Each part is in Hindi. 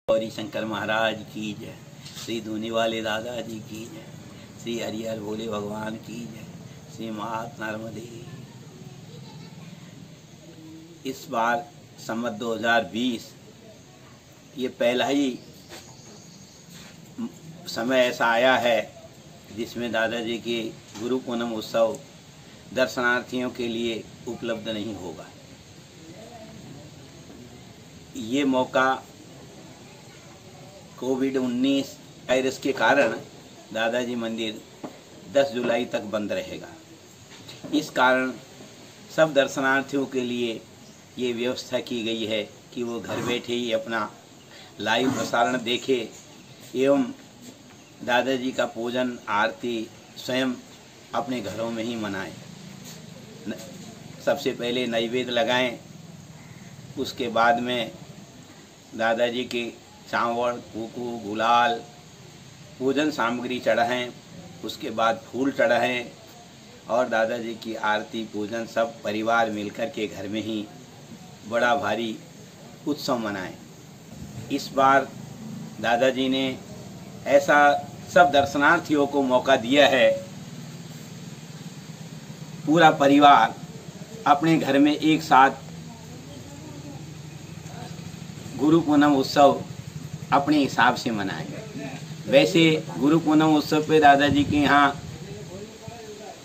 गौरी शंकर महाराज की जय, श्री धूनी वाले दादा जी की जय, श्री हरिहर भोले भगवान की जय, श्री मात नर्मदे। इस बार संवत 2020 ये पहला ही समय ऐसा आया है जिसमें दादाजी के गुरु पूनम उत्सव दर्शनार्थियों के लिए उपलब्ध नहीं होगा। ये मौका कोविड-19 वायरस के कारण दादाजी मंदिर 10 जुलाई तक बंद रहेगा। इस कारण सब दर्शनार्थियों के लिए ये व्यवस्था की गई है कि वो घर बैठे ही अपना लाइव प्रसारण देखे एवं दादाजी का पूजन आरती स्वयं अपने घरों में ही मनाएं। सबसे पहले नैवेद्य लगाएं, उसके बाद में दादाजी के चावल, कुकू, गुलाल, पूजन सामग्री चढ़ाएं, उसके बाद फूल चढ़ाएं और दादाजी की आरती पूजन सब परिवार मिलकर के घर में ही बड़ा भारी उत्सव मनाएं। इस बार दादाजी ने ऐसा सब दर्शनार्थियों को मौका दिया है, पूरा परिवार अपने घर में एक साथ गुरु पूनम उत्सव अपने हिसाब से मनाएंगे। वैसे गुरु पूनम उत्सव पे दादाजी के यहाँ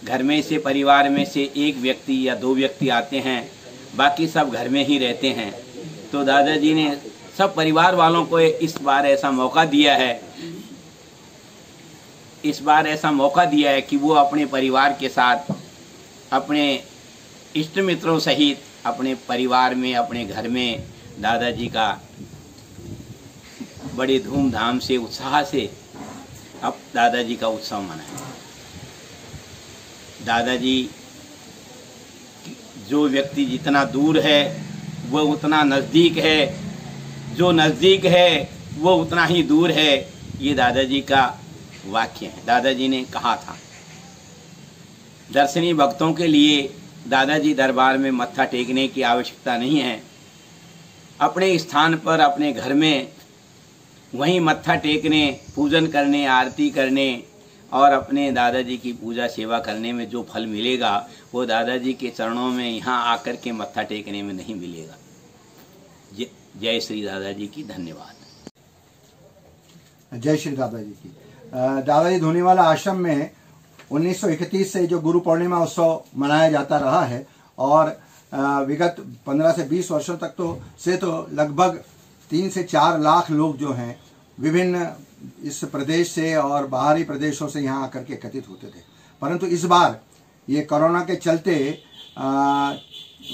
घर में से परिवार में से एक व्यक्ति या 2 व्यक्ति आते हैं, बाकी सब घर में ही रहते हैं। तो दादाजी ने सब परिवार वालों को इस बार ऐसा मौका दिया है कि वो अपने परिवार के साथ अपने इष्ट मित्रों सहित अपने परिवार में अपने घर में दादाजी का बड़े धूमधाम से उत्साह से अब दादाजी का उत्सव मनाएं। दादाजी जो व्यक्ति जितना दूर है वो उतना नज़दीक है, जो नज़दीक है वो उतना ही दूर है। ये दादाजी का वाक्य है, दादाजी ने कहा था। दर्शनीय भक्तों के लिए दादाजी दरबार में मत्था टेकने की आवश्यकता नहीं है। अपने स्थान पर अपने घर में वहीं मत्था टेकने, पूजन करने, आरती करने और अपने दादाजी की पूजा सेवा करने में जो फल मिलेगा वो दादाजी के चरणों में यहाँ आकर के मत्था टेकने में नहीं मिलेगा। जय श्री दादाजी की, धन्यवाद। जय श्री दादाजी की। दादाजी धूनीवाला आश्रम में 1931 से जो गुरु पूर्णिमा उत्सव मनाया जाता रहा है और विगत 15 से 20 वर्षों तक तो लगभग 3 से 4 लाख लोग जो हैं विभिन्न इस प्रदेश से और बाहरी प्रदेशों से यहाँ आकर के एकत्रित होते थे। परंतु इस बार ये कोरोना के चलते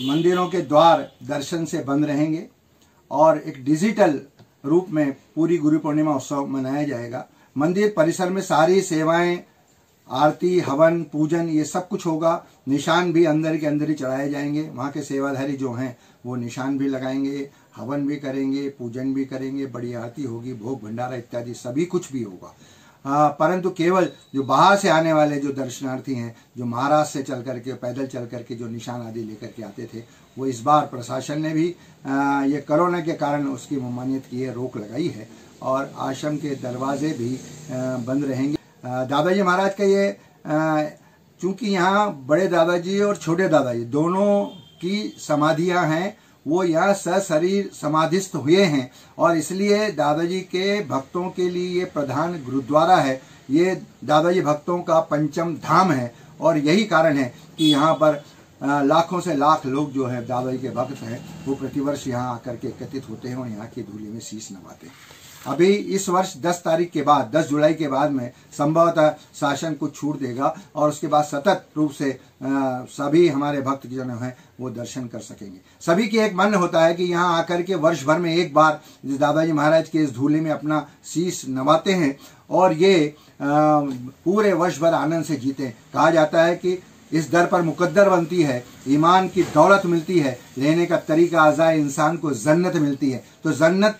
मंदिरों के द्वार दर्शन से बंद रहेंगे और एक डिजिटल रूप में पूरी गुरु पूर्णिमा उत्सव मनाया जाएगा। मंदिर परिसर में सारी सेवाएं, आरती, हवन, पूजन ये सब कुछ होगा। निशान भी अंदर के अंदर ही चढ़ाए जाएंगे। वहाँ के सेवाधारी जो हैं वो निशान भी लगाएंगे, हवन भी करेंगे, पूजन भी करेंगे, बड़ी आरती होगी, भोग भंडारा इत्यादि सभी कुछ भी होगा। परंतु केवल जो बाहर से आने वाले जो दर्शनार्थी हैं, जो महाराष्ट्र से चल करके पैदल चल करके जो निशान आदि लेकर के आते थे, वो इस बार प्रशासन ने भी ये कोरोना के कारण उसकी ममानियत की है, रोक लगाई है और आश्रम के दरवाजे भी बंद रहेंगे। दादाजी महाराज का ये चूंकि यहाँ बड़े दादाजी और छोटे दादाजी दोनों की समाधियां हैं, वो यहाँ सशरीर समाधिस्थ हुए हैं और इसलिए दादाजी के भक्तों के लिए ये प्रधान गुरुद्वारा है। ये दादाजी भक्तों का पंचम धाम है और यही कारण है कि यहाँ पर लाखों से लाख लोग जो है दादाजी के भक्त हैं वो प्रतिवर्ष यहाँ आकर के एकत्रित होते हैं और यहाँ की धूली में शीश नवाते हैं। अभी इस वर्ष 10 तारीख के बाद 10 जुलाई के बाद में संभवतः शासन कुछ छूट देगा और उसके बाद सतत रूप से सभी हमारे भक्त जन हैं वो दर्शन कर सकेंगे। सभी की एक मन होता है कि यहाँ आकर के वर्ष भर में एक बार दादाजी महाराज के इस धूली में अपना शीश नवाते हैं और ये पूरे वर्ष भर आनंद से जीते। कहा जाता है कि इस दर पर मुकद्दर बनती है, ईमान की दौलत मिलती है, लेने का तरीका आज़ाए इंसान को जन्नत मिलती है। तो जन्नत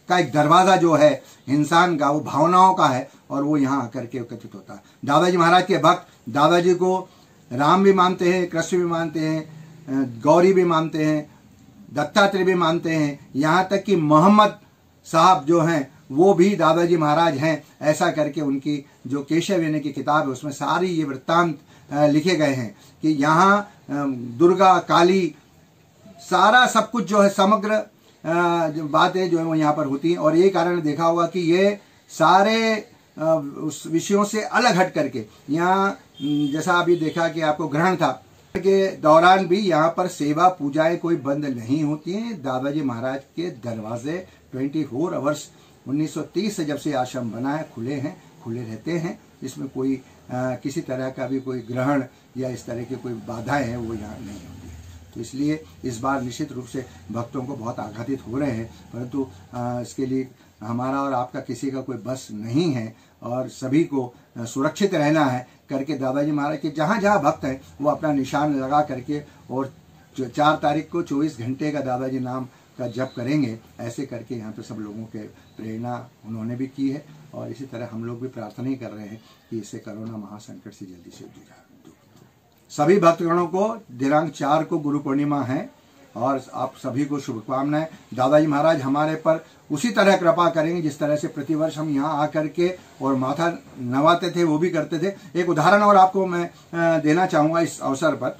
का एक दरवाजा जो है इंसान का वो भावनाओं का है और वो यहाँ आकर के एकत्रित होता है। दादाजी महाराज के भक्त दादाजी को राम भी मानते हैं, कृष्ण भी मानते हैं, गौरी भी मानते हैं, दत्तात्रेय भी मानते हैं, यहाँ तक कि मोहम्मद साहब जो हैं वो भी दादाजी महाराज हैं, ऐसा करके उनकी जो केशव यानी की किताब है उसमें सारी ये वृत्तांत लिखे गए हैं कि यहाँ दुर्गा काली सारा सब कुछ जो है समग्र जो बातें जो है वो यहाँ पर होती हैं। और यही कारण देखा होगा कि ये सारे उस विषयों से अलग हट करके यहाँ जैसा अभी देखा कि आपको ग्रहण था के दौरान भी यहाँ पर सेवा पूजाएं कोई बंद नहीं होती हैं। दादाजी महाराज के दरवाजे 24 आवर्स 1930 से जब से आश्रम बना है खुले रहते हैं। इसमें कोई किसी तरह का भी कोई ग्रहण या इस तरह की कोई बाधाएं हैं वो यहाँ नहीं होती है। तो इसलिए इस बार निश्चित रूप से भक्तों को बहुत आघातित हो रहे हैं, परंतु इसके लिए हमारा और आपका किसी का कोई बस नहीं है और सभी को सुरक्षित रहना है करके दादाजी महाराज के जहाँ जहाँ भक्त हैं वो अपना निशान लगा करके और 4 तारीख को 24 घंटे का दादाजी नाम का जप करेंगे। ऐसे करके यहाँ पे सब लोगों के प्रेरणा उन्होंने भी की है और इसी तरह हम लोग भी प्रार्थना ही कर रहे हैं कि इससे कोरोना महासंकट से जल्दी से सभी भक्तगणों को दिनांक 4 को गुरु पूर्णिमा है और आप सभी को शुभकामनाएं। दादाजी महाराज हमारे पर उसी तरह कृपा करेंगे जिस तरह से प्रतिवर्ष हम यहाँ आकर के और माथा नवाते थे वो भी करते थे। एक उदाहरण और आपको मैं देना चाहूँगा इस अवसर पर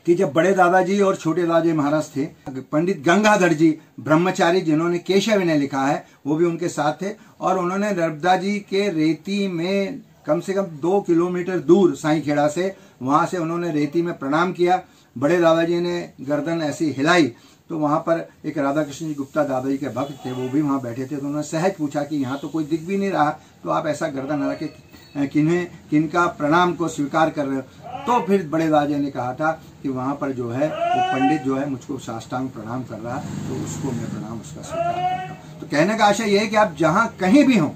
कि जब बड़े दादाजी और छोटे दादाजी महाराज थे, पंडित गंगाधर जी ब्रह्मचारी जिन्होंने केशव ने लिखा है वो भी उनके साथ थे और उन्होंने नर्मदा जी के रेती में कम से कम 2 किलोमीटर दूर साईं खेड़ा से वहां से उन्होंने रेती में प्रणाम किया। बड़े दादाजी ने गर्दन ऐसी हिलाई तो वहां पर एक राधा कृष्ण जी गुप्ता दादाजी के भक्त थे वो भी वहां बैठे थे। तो उन्होंने सहज पूछा कि यहाँ तो कोई दिख भी नहीं रहा, तो आप ऐसा गर्दन हला के किनका प्रणाम को स्वीकार कर रहे हो? तो फिर बड़े दादाजी ने कहा था कि वहां पर जो है वो पंडित जो है मुझको साष्टांग प्रणाम कर रहा है तो उसको मैं प्रणाम उसका स्वीकार करता हूँ। तो कहने का आशय यह है कि आप जहाँ कहीं भी हों,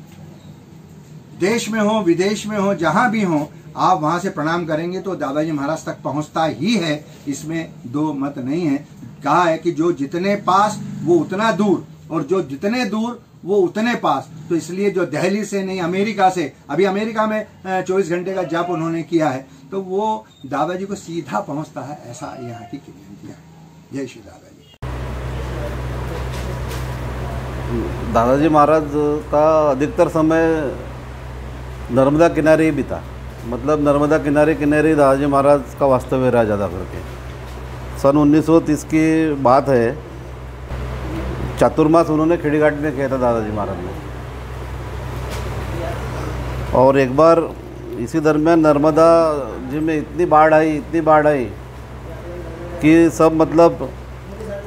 देश में हो विदेश में हो, जहां भी हो, आप वहां से प्रणाम करेंगे तो दादाजी महाराज तक पहुंचता ही है, इसमें दो मत नहीं है। कहा है कि जो जितने पास वो उतना दूर और जो जितने दूर वो उतने पास। तो इसलिए जो दिल्ली से नहीं अमेरिका से, अभी अमेरिका में 24 घंटे का जप उन्होंने किया है तो वो दादाजी को सीधा पहुंचता है, ऐसा यहाँ की किंवदंतियां है। जय श्री दादाजी। दादाजी महाराज का अधिकतर समय नर्मदा किनारे ही बीता, मतलब नर्मदा किनारे दादाजी महाराज का वास्तव्य रहा ज़्यादा करके। सन 1930 की बात है, चातुर्मास उन्होंने खेड़ीघाट में किया था दादाजी महाराज ने। और एक बार इसी दरमियान नर्मदा जी में इतनी बाढ़ आई कि सब मतलब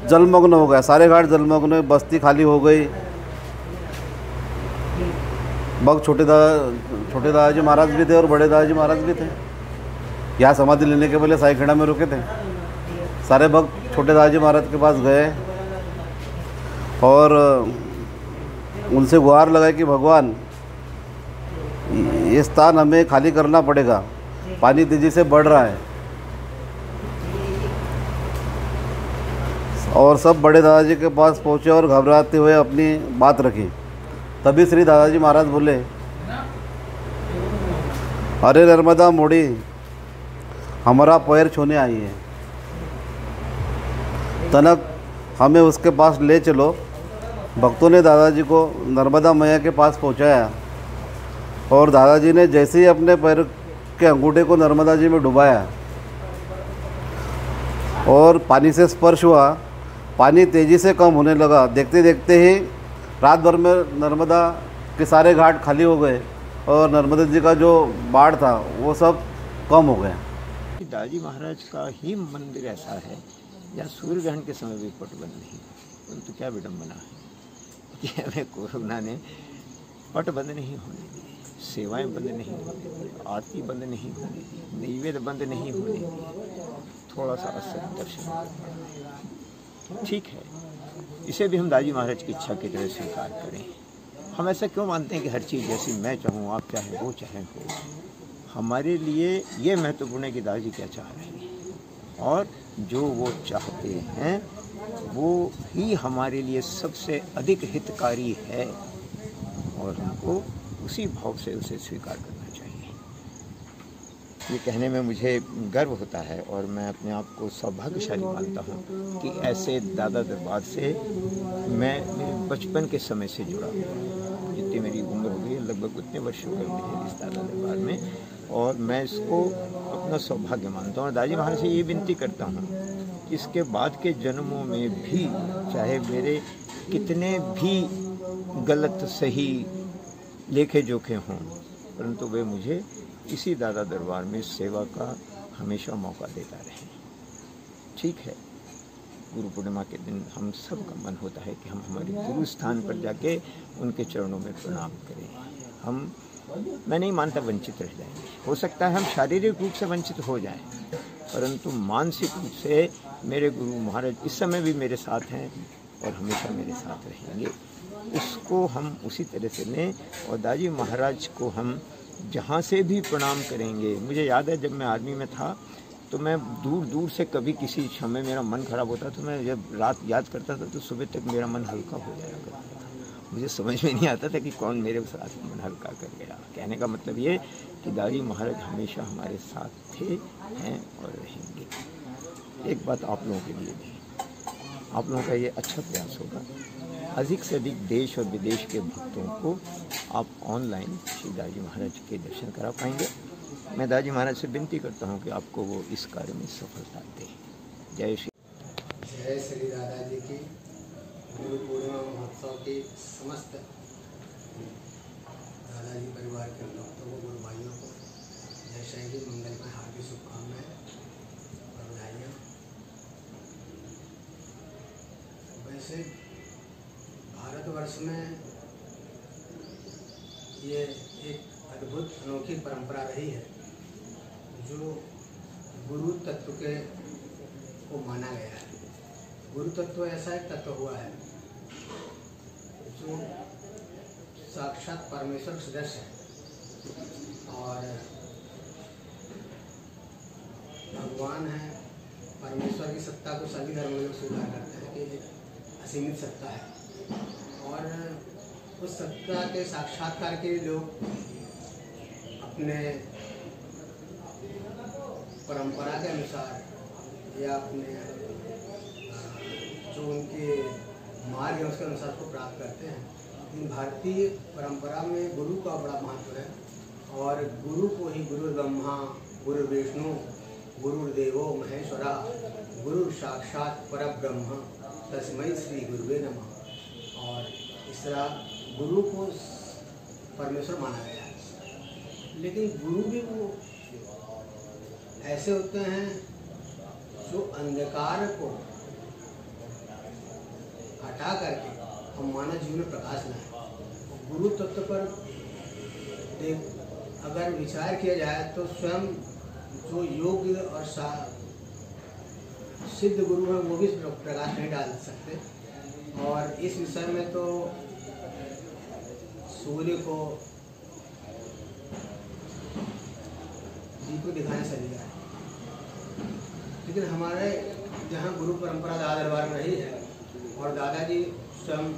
जलमग्न हो गया, सारे घाट जलमग्न, बस्ती खाली हो गई। भक्त छोटे दादाजी महाराज भी थे और बड़े दादाजी महाराज भी थे। यहाँ समाधि लेने के पहले साईं खेड़ा में रुके थे। सारे भक्त छोटे दादाजी महाराज के पास गए और उनसे गुहार लगाई कि भगवान ये स्थान हमें खाली करना पड़ेगा, पानी तेजी से बढ़ रहा है। और सब बड़े दादाजी के पास पहुँचे और घबराते हुए अपनी बात रखी। तभी श्री दादाजी महाराज बोले, अरे नर्मदा मोड़ी, हमारा पैर छूने आई है, तनक हमें उसके पास ले चलो। भक्तों ने दादाजी को नर्मदा मैया के पास पहुंचाया और दादाजी ने जैसे ही अपने पैर के अंगूठे को नर्मदा जी में डुबाया और पानी से स्पर्श हुआ, पानी तेज़ी से कम होने लगा। देखते देखते ही रात भर में नर्मदा के सारे घाट खाली हो गए और नर्मदा जी का जो बाढ़ था वो सब कम हो गया। दादाजी महाराज का ही मंदिर ऐसा है जहाँ सूर्य ग्रहण के समय भी पट बंद नहीं, परंतु क्या विडम्बना है कि हमें कोरोना ने पट बंद नहीं होने दी, सेवाएं बंद नहीं होने दी, आरती बंद नहीं होने दी, नैवेद्य बंद नहीं होने दी। थोड़ा सा असर दर्शन ठीक है, इसे भी हम दादाजी महाराज की इच्छा की तरह स्वीकार करें। हम ऐसा क्यों मानते हैं कि हर चीज़ जैसी मैं चाहूँ, आप चाहें, वो चाहें हो। हमारे लिए ये महत्वपूर्ण है कि दादाजी क्या चाह रहे हैं और जो वो चाहते हैं वो ही हमारे लिए सबसे अधिक हितकारी है और हमको उसी भाव से उसे स्वीकार करना चाहिए। ये कहने में मुझे गर्व होता है और मैं अपने आप को सौभाग्यशाली मानता हूँ कि ऐसे दादा दरबार से मैं मेरे बचपन के समय से जुड़ा हुआ। जितनी मेरी उम्र हो गई लगभग उतने वर्ष हो गए मुझे इस दादा दरबार में, और मैं इसको अपना सौभाग्य मानता हूँ। और दादाजी महाराज से ये विनती करता हूँ कि इसके बाद के जन्मों में भी चाहे मेरे कितने भी गलत सही लेखे जोखे हों, परंतु वे मुझे इसी दादा दरबार में सेवा का हमेशा मौका देता रहे। ठीक है, गुरु पूर्णिमा के दिन हम सब का मन होता है कि हम हमारे गुरु स्थान पर जाके उनके चरणों में प्रणाम करें। मैं नहीं मानता वंचित रह जाएंगे। हो सकता है हम शारीरिक रूप से वंचित हो जाएं, परंतु मानसिक रूप से मेरे गुरु महाराज इस समय भी मेरे साथ हैं और हमेशा मेरे साथ रहेंगे। उसको हम उसी तरह से लें, और दादाजी महाराज को हम जहाँ से भी प्रणाम करेंगे। मुझे याद है जब मैं आर्मी में था तो मैं दूर दूर से कभी किसी समय मेरा मन खराब होता तो मैं जब रात याद करता था तो सुबह तक मेरा मन हल्का हो जाया करता था। मुझे समझ में नहीं आता था कि कौन मेरे साथ मन हल्का कर गया। कहने का मतलब ये कि दादाजी महाराज हमेशा हमारे साथ थे, हैं और रहेंगे। एक बात आप लोगों के लिए भी, आप लोगों का ये अच्छा प्रयास होगा, अधिक से अधिक देश और विदेश के भक्तों को आप ऑनलाइन श्री दादाजी महाराज के दर्शन करा पाएंगे। मैं दादाजी महाराज से विनती करता हूँ कि आपको वो इस कार्य में सफलता दें। जय श्री दादाजी की गुरु पूर्णिमा महोत्सव की समस्त दादाजी परिवार के भक्तों को, गुरु भाइयों को जय श्री की मंगल में हार्दिक शुभकामनाएं और बधाइयाँ। वैसे भारतवर्ष में ये एक अद्भुत अनोखी परंपरा रही है जो गुरु तत्व को माना गया है। गुरु तत्व ऐसा एक तत्व हुआ है जो साक्षात परमेश्वर सदस्य है और भगवान है। परमेश्वर की सत्ता को सभी धर्म लोग स्वीकार करते हैं कि असीमित सत्ता है, और उस सत्ता के साक्षात्कार के लिए लोग अपने परंपरा के अनुसार या अपने जो उनके मार्ग है उसके अनुसार को प्राप्त करते हैं। भारतीय परंपरा में गुरु का बड़ा महत्व है, और गुरु को ही गुरु ब्रह्मा गुरु विष्णु गुरुर्देवो महेश्वरा गुरु साक्षात परब्रह्म तस्मै श्री गुरुवे नमः। और इस तरह गुरु को परमेश्वर माना गया है। लेकिन गुरु भी वो ऐसे होते हैं जो अंधकार को हटा करके हम मानव जीवन में प्रकाश लाएं। गुरु तत्व पर अगर विचार किया जाए तो स्वयं जो योग्य और सिद्ध गुरु है वो भी प्रकाश नहीं डाल सकते। और इस विषय में तो सूर्य को दीप दिखाने से लिया है, लेकिन हमारे जहाँ गुरु परंपरा दादा दरबार में रही है और दादाजी स्वयं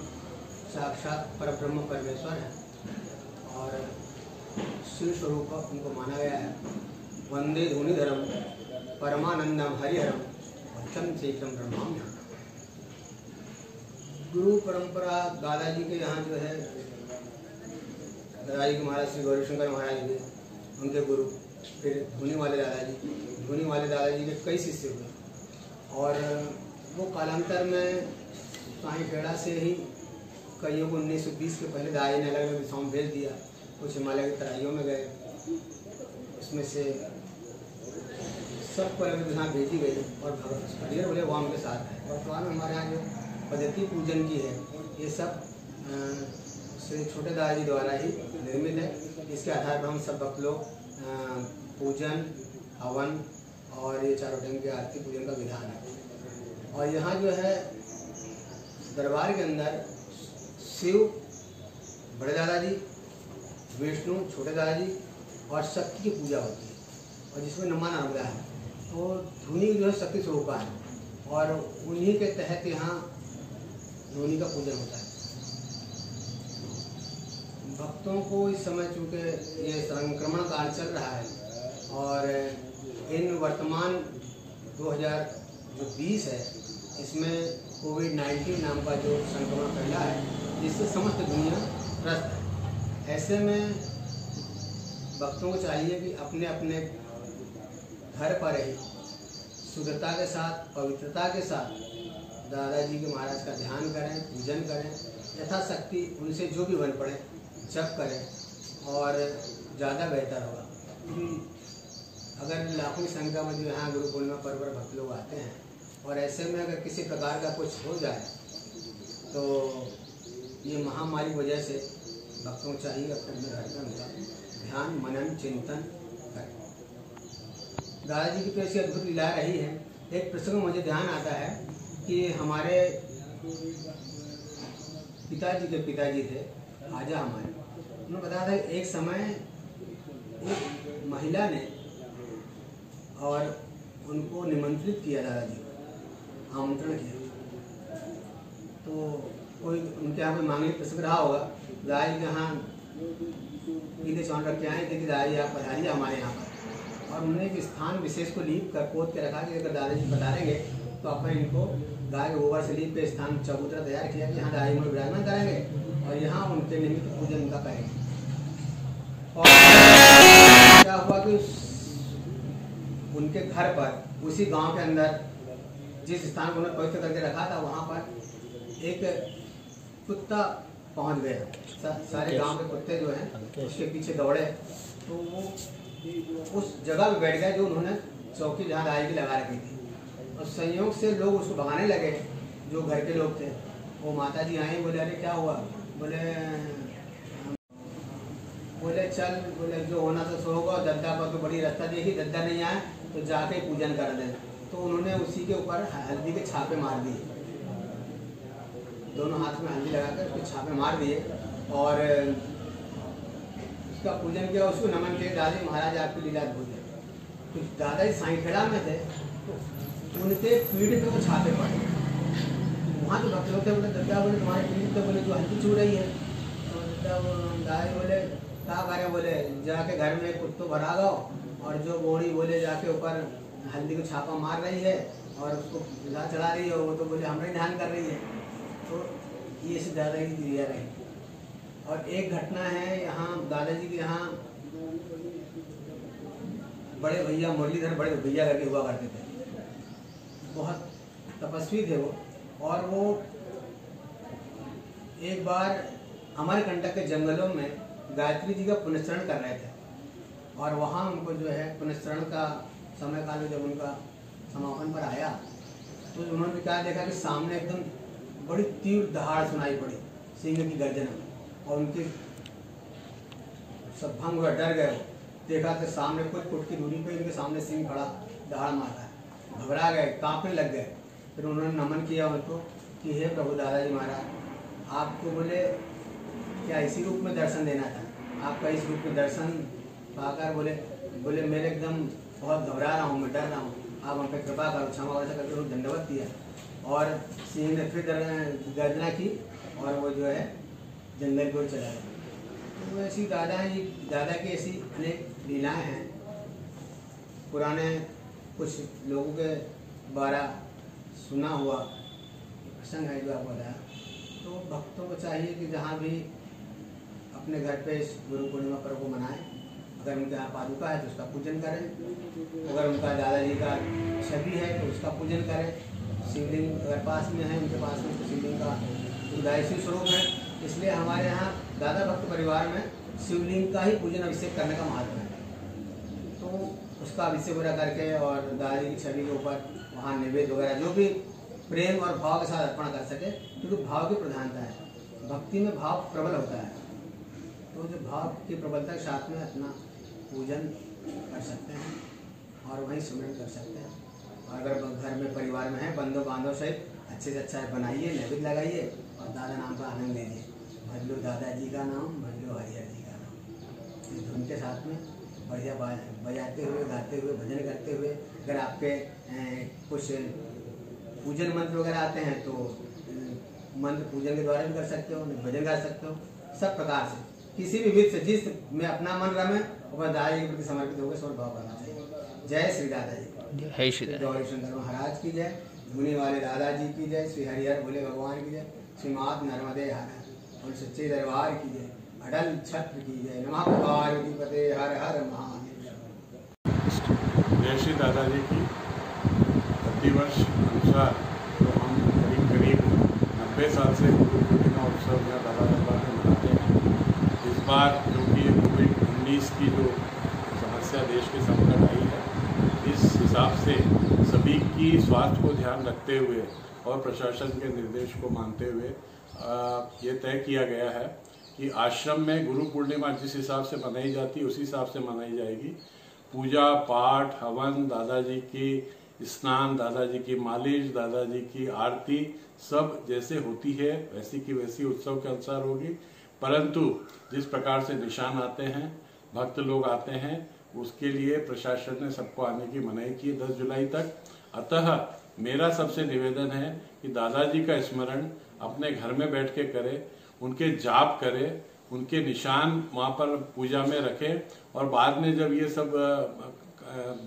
साक्षात परब्रह्म परमेश्वर है और शिव स्वरूप उनको माना गया है। वंदे धूनिधरम परमानंदम हरिहरम वचन शीघ्रम ब्रह्माम। गुरु परंपरा दादाजी के यहाँ जो है, दादाजी के महाराज श्री गौरीशंकर महाराज भी उनके गुरु, फिर धूनी वाले दादाजी के कई शिष्य हुए और वो कालांतर में साईं खेड़ा से ही कईयों को 1920 के पहले दादाजी ने अलग अलग दिशाओं में भेज दिया। कुछ हिमालय की तराइयों में गए, उसमें से सबको अलग दिशा भेजी गई और हरिहर बोले वो उनके साथ है। वर्तमान में हमारे यहाँ जो पद्धति पूजन की है ये सब श्री छोटे दादाजी द्वारा ही निर्मित है। इसके आधार पर हम सब भक्त लोग पूजन हवन और ये चारों टाइम की आरती पूजन का विधान है। और यहाँ जो है दरबार के अंदर शिव बड़े दादाजी, विष्णु छोटे दादाजी और शक्ति की पूजा होती है, और जिसमें नमा नर्मदा है। तो धूनी जो है शक्ति स्वरूप है और उन्हीं के तहत यहाँ धूनी का पूजन होता है। भक्तों को इस समय चूँकि ये संक्रमण काल चल रहा है और इन वर्तमान 2020 है, इसमें कोविड-19 नाम का जो संक्रमण फैला है जिससे समस्त दुनिया त्रस्त है। ऐसे में भक्तों को चाहिए कि अपने अपने घर पर ही शुद्धता के साथ, पवित्रता के साथ दादाजी के महाराज का ध्यान करें, पूजन करें, यथाशक्ति उनसे जो भी बन पड़े जप करें और ज़्यादा बेहतर होगा। क्योंकि अगर लाखों की संख्या में जो यहाँ गुरु पूर्णिमा पर्व पर भक्त लोग आते हैं और ऐसे में अगर किसी प्रकार का कुछ हो जाए तो ये महामारी की वजह से भक्तों को चाहिए अपने घर में उनका ध्यान, मनन, चिंतन करें। दादाजी की तो ऐसी अद्भुत लीला रही है। एक प्रसंग मुझे ध्यान आता है कि हमारे पिताजी के पिताजी थे आजा हमारे, उन्होंने बताया था एक समय एक महिला ने और उनको निमंत्रित किया, दादाजी को आमंत्रण किया। तो कोई उनके यहाँ कोई मांगलिक प्रसंग रहा होगा, दादाजी के यहाँ गीते चौन रख के आए थे कि दादाजी आप पधारिए हमारे यहाँ पर, और उन्होंने एक स्थान विशेष को लीप कर पोत के रखा कि अगर दादाजी पधारेंगे तो अपन इनको गाय के गोबर से लीप के स्थान चबूतरा तैयार किया कि यहाँ दादाजी में विराजमान करेंगे और यहाँ उनके निमित्त पूजन उनका करेंगे। और क्या हुआ कि उनके घर पर उसी गांव के अंदर जिस स्थान को उन्होंने पवित्र करके रखा था वहाँ पर एक कुत्ता पहुँच गया। सारे गांव के कुत्ते जो हैं उसके पीछे दौड़े तो वो उस जगह पे बैठ गए जो उन्होंने चौकी जहाँ दादाजी की लगा रखी थी, और संयोग से लोग उसको भगाने लगे जो घर के लोग थे। वो माता जी आई, बोले अरे क्या हुआ, बोले चल, बोले जो होना तो सो होगा, दद्दा पर तो बड़ी रास्ता देखी, दद्दा नहीं आया तो जाके पूजन कर दे। तो उन्होंने उसी के ऊपर हल्दी के छापे मार दिए, दोनों हाथ में हल्दी लगाकर उसके छापे मार दिए और उसका पूजन किया, उसको नमन किया, दादाजी महाराज आपकी लीला अद्भुत है। तो दादाजी साईखेड़ा में थे तो उनके पीठ पे वो छापे पड़े। वहाँ जो भक्त लोग थे बोले दद्दा, बोले तुम्हारे पीठ पे बोले जो हल्दी छू रही है। तो दादाजी बोले क्या करें, बोले जाके घर में कुत्तों भरा गो और जो बोड़ी बोले जाके ऊपर हल्दी को छापा मार रही है और उसको पूजा चढ़ा रही है, वो तो बोले हमारे ध्यान कर रही है। तो ये से दादाजी की क्रिया रही। और एक घटना है यहाँ दादाजी के यहाँ बड़े भैया मुरलीधर बड़े भैया करके हुआ करते थे, बहुत तपस्वी थे वो, और वो एक बार अमरकंटक के जंगलों में गायत्री जी का पुनस्मरण कर रहे थे और वहाँ उनको जो है पुनस्मरण का समय काल में जब उनका समापन पर आया तो उन्होंने क्या देखा कि सामने एकदम बड़ी तीव्र दहाड़ सुनाई पड़ी, सिंह की गर्जना, और उनके सब भंग हुआ, डर गए। देखा कि सामने कुछ फुट की दूरी पे उनके सामने सिंह खड़ा दहाड़ मारता है, घबरा गए, कांपने लग गए। फिर उन्होंने नमन किया उनको कि हे प्रभु दादाजी महाराज, आपको बोले क्या इसी रूप में दर्शन देना था, आपका इस रूप में दर्शन पाकर बोले मेरे एकदम बहुत घबरा रहा हूँ, मैं डर रहा हूँ, आप हम पे कृपा करो, क्षमा वैसा करके उन्होंने दंडवत किया और सिंह ने फिर गर्जना की और वो जो है जंगल को चला गया। तो ऐसी दादा की ऐसी अनेक लीलाएँ हैं। पुराने कुछ लोगों के द्वारा सुना हुआ प्रसंग है जो आपको बताया। तो भक्तों को चाहिए कि जहाँ भी अपने घर पे इस गुरु पूर्णिमा पर्व को मनाएं। अगर उनके यहाँ पादुका है तो उसका पूजन करें, अगर उनका दादाजी का छवि है तो उसका पूजन करें, शिवलिंग अगर पास में है उनके पास में तो शिवलिंग का उदासी स्वरूप है। इसलिए हमारे यहाँ दादा भक्त परिवार में शिवलिंग का ही पूजन अभिषेक करने का महत्व है। तो उसका अभिषेक वगैरह करके और दादाजी की छवि के ऊपर वहाँ निवेद्य वगैरह जो भी प्रेम और भाव के साथ अर्पण कर सके, क्योंकि भाव की प्रधानता है, भक्ति में भाव प्रबल होता है। तो जो भाव की प्रबलता के साथ में अपना पूजन कर सकते हैं और वहीं सुमिरन कर सकते हैं। और अगर घर में परिवार में है बंधु बांधव सहित अच्छे से अच्छा बनाइए, नैवेद्य लगाइए और दादा नाम का आनंद लीजिए। भजलो दादाजी का नाम, भजलो हरिहर जी का नाम, इस धुन के साथ में बढ़िया बजाते हुए, गाते हुए, भजन करते हुए। अगर आपके कुछ पूजन मंत्र वगैरह आते हैं तो मंत्र पूजन के द्वारा भी कर सकते हो, भजन कर सकते हो। सब प्रकार से किसी भी विध से जिस में अपना मन रमे और दादाजी के प्रति समर्पित होकर स्वर भाव करना चाहिए। जय श्री दादाजी, जय श्री दादा। गौरी शंकर महाराज की जय, धुनी वाले दादाजी की जय, श्री हरिहर भोले भगवान की जय, श्री मात नर्मदे हर। और सच्चे दरबार की जय, अटल छत्र की जय। नमः पार्वतीपते हर हर महादेव। जय श्री दादाजी की प्रतिवर्ष अनुसार तो हम करीब करीब 90 साल से गुरु पूर्णिमा उत्सव या दादा दरबार में मनाते हैं। इस बार क्योंकि कोविड-19 की जो समस्या देश के संकट आई है, इस हिसाब से सभी की स्वास्थ्य को ध्यान रखते हुए और प्रशासन के निर्देश को मानते हुए ये तय किया गया है कि आश्रम में गुरु पूर्णिमा जिस हिसाब से मनाई जाती है उसी हिसाब से मनाई जाएगी। पूजा पाठ, हवन, दादाजी की स्नान, दादाजी की मालिश, दादाजी की आरती सब जैसे होती है वैसी की वैसी उत्सव के अनुसार होगी। परंतु जिस प्रकार से निशान आते हैं, भक्त लोग आते हैं, उसके लिए प्रशासन ने सबको आने की मनाही की है 10 जुलाई तक। अतः मेरा सबसे निवेदन है कि दादाजी का स्मरण अपने घर में बैठ के करें, उनके जाप करें, उनके निशान वहाँ पर पूजा में रखें और बाद में जब ये सब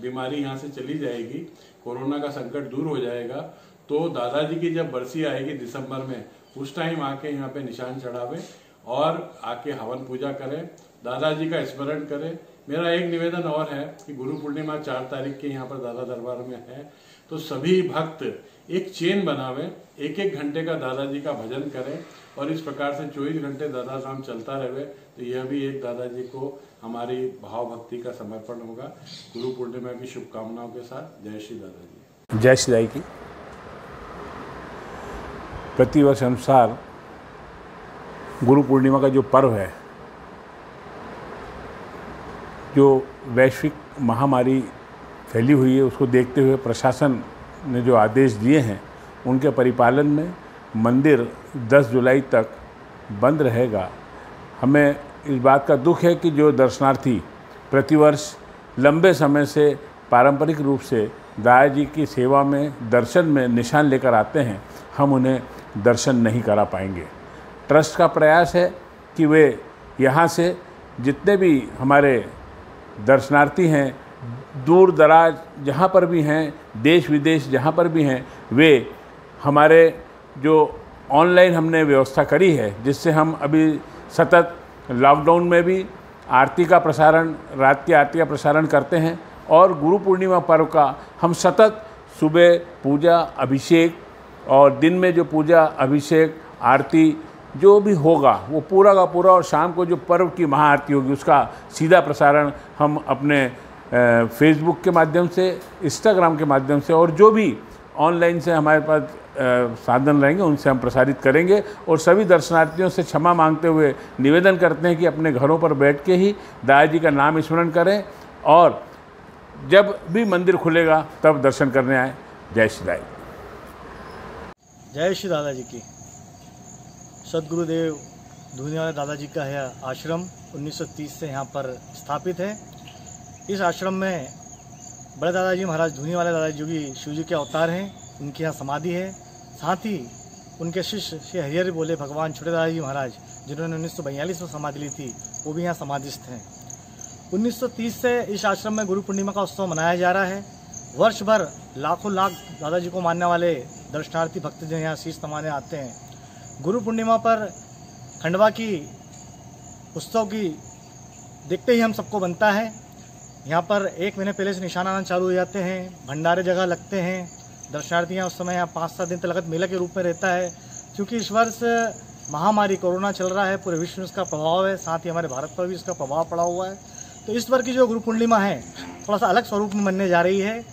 बीमारी यहाँ से चली जाएगी, कोरोना का संकट दूर हो जाएगा, तो दादाजी की जब बरसी आएगी दिसंबर में, उस टाइम आके यहाँ पे निशान चढ़ावे और आके हवन पूजा करें, दादाजी का स्मरण करें। मेरा एक निवेदन और है कि गुरु पूर्णिमा 4 तारीख के यहाँ पर दादा दरबार में है, तो सभी भक्त एक चेन बनावे, 1-1 घंटे का दादाजी का भजन करें और इस प्रकार से 24 घंटे दादा नाम चलता रहे। तो यह भी एक दादाजी को हमारी भाव भक्ति का समर्पण होगा। गुरु पूर्णिमा की शुभकामनाओं के साथ जय श्री दादाजी। जय श्री दाई की प्रतिवर्ष अनुसार गुरु पूर्णिमा का जो पर्व है, जो वैश्विक महामारी फैली हुई है, उसको देखते हुए प्रशासन ने जो आदेश दिए हैं उनके परिपालन में मंदिर 10 जुलाई तक बंद रहेगा। हमें इस बात का दुख है कि जो दर्शनार्थी प्रतिवर्ष लंबे समय से पारंपरिक रूप से दादाजी की सेवा में दर्शन में निशान लेकर आते हैं, हम उन्हें दर्शन नहीं करा पाएंगे। ट्रस्ट का प्रयास है कि वे यहाँ से जितने भी हमारे दर्शनार्थी हैं, दूर दराज जहाँ पर भी हैं, देश विदेश जहाँ पर भी हैं, वे हमारे जो ऑनलाइन हमने व्यवस्था करी है, जिससे हम अभी सतत लॉकडाउन में भी आरती का प्रसारण, रात की आरती का प्रसारण करते हैं और गुरु पूर्णिमा पर्व का हम सतत सुबह पूजा अभिषेक और दिन में जो पूजा अभिषेक आरती जो भी होगा वो पूरा का पूरा, और शाम को जो पर्व की महाआरती होगी उसका सीधा प्रसारण हम अपने फेसबुक के माध्यम से, इंस्टाग्राम के माध्यम से और जो भी ऑनलाइन से हमारे पास साधन रहेंगे उनसे हम प्रसारित करेंगे। और सभी दर्शनार्थियों से क्षमा मांगते हुए निवेदन करते हैं कि अपने घरों पर बैठ के ही दादाजी का नाम स्मरण करें और जब भी मंदिर खुलेगा तब दर्शन करने आए। जय श्री दाई। जय श्री दादाजी की। सदगुरुदेव धूनी वाले दादाजी का है आश्रम 1930 से यहाँ पर स्थापित है। इस आश्रम में बड़े दादाजी महाराज धूनी वाले दादाजी जो कि शिव जी के अवतार हैं, उनकी यहाँ समाधि है। साथ ही उनके शिष्य श्री हरिहर बोले भगवान छोटे दादाजी महाराज, जिन्होंने 1942 में समाधि ली थी, वो भी यहाँ समाधिस्थ हैं। 1930 से इस आश्रम में गुरु पूर्णिमा का उत्सव मनाया जा रहा है। वर्ष भर लाखों लाख दादाजी को मानने वाले दर्शनार्थी भक्तजन यहाँ शीश नवाने आते हैं। गुरु पूर्णिमा पर खंडवा की उत्सव की देखते ही हम सबको बनता है। यहाँ पर 1 महीने पहले से निशान आना चालू हो जाते हैं, भंडारे जगह लगते हैं। दर्शनार्थी यहाँ उस समय यहाँ 5-7 दिन तक लगत मेला के रूप में रहता है। क्योंकि इस वर्ष महामारी कोरोना चल रहा है, पूरे विश्व में इसका प्रभाव है, साथ ही हमारे भारत पर भी इसका प्रभाव पड़ा हुआ है। तो इस बार की जो गुरु पूर्णिमा है थोड़ा सा अलग स्वरूप में मनने जा रही है।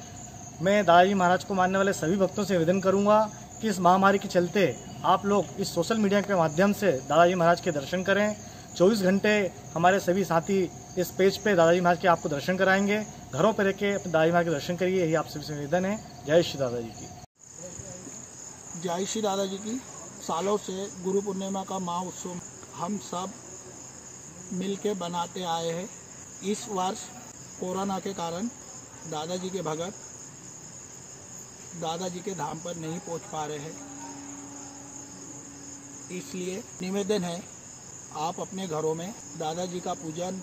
मैं दादाजी महाराज को मानने वाले सभी भक्तों से निवेदन करूँगा कि इस महामारी के चलते आप लोग इस सोशल मीडिया के माध्यम से दादाजी महाराज के दर्शन करें। 24 घंटे हमारे सभी साथी इस पेज पे दादाजी महाराज के आपको दर्शन कराएंगे। घरों पर रह के अपने दादाजी महाराज के दर्शन करिए, यही आप सभी से निवेदन है। जय श्री दादाजी की। जय श्री दादाजी की। सालों से गुरु पूर्णिमा का महोत्सव हम सब मिल के बनाते आए हैं। इस वर्ष कोरोना के कारण दादाजी के भगत दादाजी के धाम पर नहीं पहुंच पा रहे हैं, इसलिए निवेदन है आप अपने घरों में दादाजी का पूजन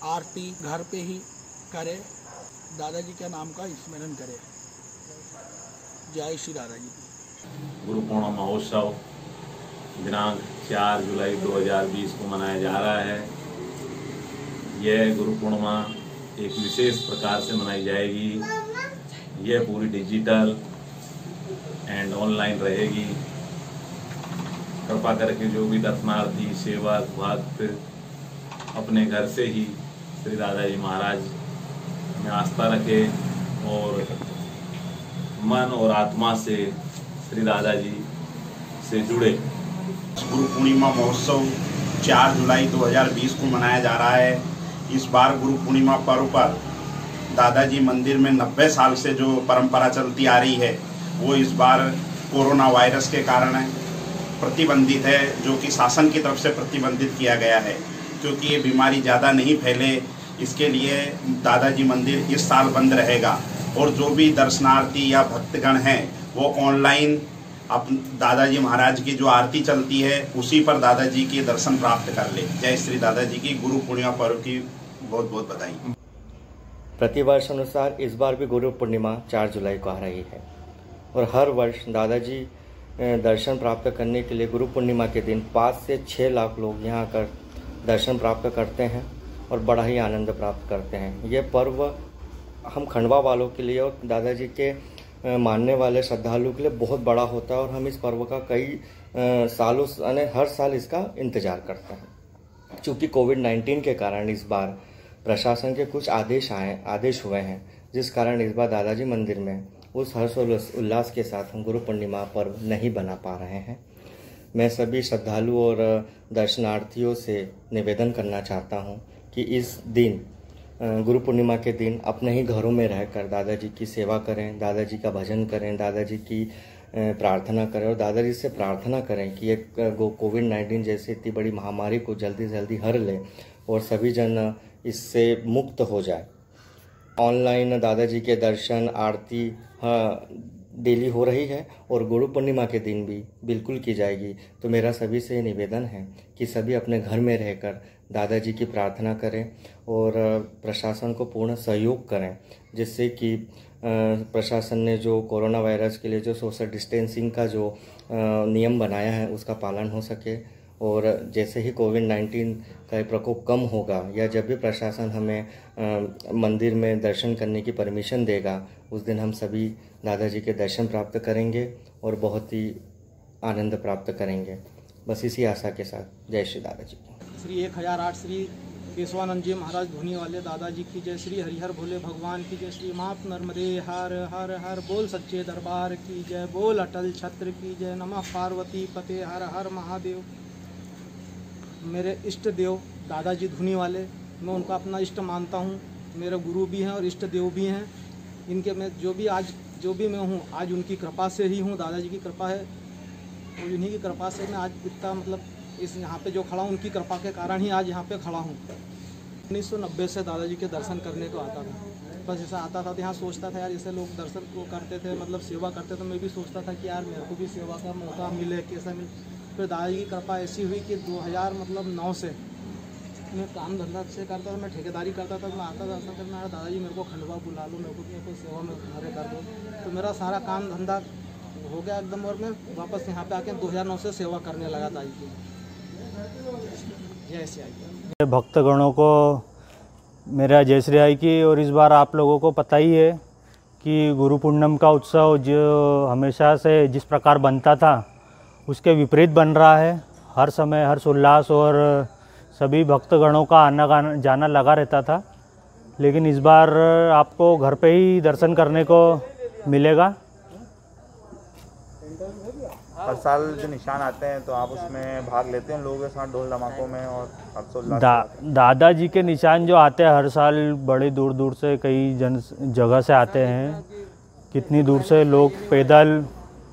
आरती घर पे ही करें, दादाजी के नाम का स्मरण करें। जय श्री दादाजी। गुरु पूर्णिमा महोत्सव दिनांक 4 जुलाई 2020 को मनाया जा रहा है। यह गुरु पूर्णिमा एक विशेष प्रकार से मनाई जाएगी। यह पूरी डिजिटल एंड ऑनलाइन रहेगी। कृपा करके जो भी दर्शनार्थी, सेवक, भक्त अपने घर से ही श्री दादाजी महाराज में आस्था रखें और मन और आत्मा से श्री दादाजी से जुड़े। गुरु पूर्णिमा महोत्सव 4 जुलाई 2020 को मनाया जा रहा है। इस बार गुरु पूर्णिमा पर्व पर दादाजी मंदिर में 90 साल से जो परंपरा चलती आ रही है वो इस बार कोरोना वायरस के कारण प्रतिबंधित है, जो कि शासन की तरफ से प्रतिबंधित किया गया है। क्योंकि ये बीमारी ज़्यादा नहीं फैले, इसके लिए दादाजी मंदिर इस साल बंद रहेगा और जो भी दर्शनार्थी या भक्तगण हैं वो ऑनलाइन दादाजी महाराज की जो आरती चलती है उसी पर दादाजी के दर्शन प्राप्त कर ले। जय श्री दादाजी की गुरु पूर्णिमा पर्व की बहुत बहुत बधाई। प्रतिवर्ष अनुसार इस बार भी गुरु पूर्णिमा 4 जुलाई को आ रही है और हर वर्ष दादाजी दर्शन प्राप्त करने के लिए गुरु पूर्णिमा के दिन 5 से 6 लाख लोग यहाँ आकर दर्शन प्राप्त करते हैं और बड़ा ही आनंद प्राप्त करते हैं। ये पर्व हम खंडवा वालों के लिए और दादाजी के मानने वाले श्रद्धालुओं के लिए बहुत बड़ा होता है और हम इस पर्व का कई सालों यानी हर साल इसका इंतज़ार करते हैं। चूँकि कोविड-19 के कारण इस बार प्रशासन के कुछ आदेश हुए हैं, जिस कारण इस बार दादाजी मंदिर में उस हर्ष उल्लास के साथ हम गुरु पूर्णिमा पर्व नहीं बना पा रहे हैं। मैं सभी श्रद्धालुओं और दर्शनार्थियों से निवेदन करना चाहता हूँ कि इस दिन गुरु पूर्णिमा के दिन अपने ही घरों में रहकर दादाजी की सेवा करें, दादाजी का भजन करें, दादाजी की प्रार्थना करें और दादाजी से प्रार्थना करें कि एक कोविड-19 जैसी इतनी बड़ी महामारी को जल्दी से जल्दी हर ले और सभी जन इससे मुक्त हो जाए। ऑनलाइन दादाजी के दर्शन आरती डेली हो रही है और गुरु पूर्णिमा के दिन भी बिल्कुल की जाएगी। तो मेरा सभी से निवेदन है कि सभी अपने घर में रहकर दादाजी की प्रार्थना करें और प्रशासन को पूर्ण सहयोग करें, जिससे कि प्रशासन ने जो कोरोना वायरस के लिए जो सोशल डिस्टेंसिंग का जो नियम बनाया है उसका पालन हो सके। और जैसे ही कोविड-19 का प्रकोप कम होगा या जब भी प्रशासन हमें मंदिर में दर्शन करने की परमिशन देगा, उस दिन हम सभी दादाजी के दर्शन प्राप्त करेंगे और बहुत ही आनंद प्राप्त करेंगे। बस इसी आशा के साथ जय श्री दादाजी। श्री 1008 श्री केशवानंद जी महाराज धुनी वाले दादाजी की जय, श्री हरिहर भोले भगवान की जय, श्री मात नर्मदे हर हर हर बोल सच्चे दरबार की जय, बोल अटल छत्र की जय, नमः पार्वती पते हर हर महादेव। मेरे इष्ट देव दादाजी धुनी वाले, मैं उनका अपना इष्ट मानता हूँ। मेरे गुरु भी हैं और इष्ट देव भी हैं। इनके मैं जो भी मैं हूँ आज उनकी कृपा से ही हूँ, दादाजी की कृपा है और इन्हीं की कृपा से मैं आज इतना मतलब इस यहाँ पे जो खड़ा हूँ उनकी कृपा के कारण ही आज यहाँ पे खड़ा हूँ। 1990 से दादाजी के दर्शन करने को आता था। बस ऐसा आता था तो यहाँ सोचता था यार जैसे लोग दर्शन को करते थे मतलब सेवा करते तो मैं भी सोचता था कि यार मेरे को भी सेवा का मौका मिले, कैसा मिले। फिर दादाजी की कृपा ऐसी हुई कि 2009 से मैं काम धंधा से करता था, मैं ठेकेदारी करता था। मैं आता दर्शन करना, दादाजी मेरे को खंडवा बुला लो, मेरे को सेवा में कार्य कर दो। तो मेरा सारा काम धंधा हो गया एकदम और मैं वापस यहाँ पे आके 2009 से सेवा करने लगा दादाजी की। जय श्री आई। भक्तगणों को मेरा जय श्री आई की। और इस बार आप लोगों को पता ही है कि गुरु पूर्णिमा का उत्सव जो हमेशा से जिस प्रकार बनता था उसके विपरीत बन रहा है। हर समय हर्ष उल्लास और सभी भक्तगणों का आना जाना लगा रहता था, लेकिन इस बार आपको घर पे ही दर्शन करने को मिलेगा। हर साल जो निशान आते हैं तो आप उसमें भाग लेते हैं लोगों के साथ ढोल धमाकों में और हर्षोल्लास। दादाजी के निशान जो आते हैं हर साल बड़े दूर दूर से कई जगह से आते हैं। कितनी दूर से लोग पैदल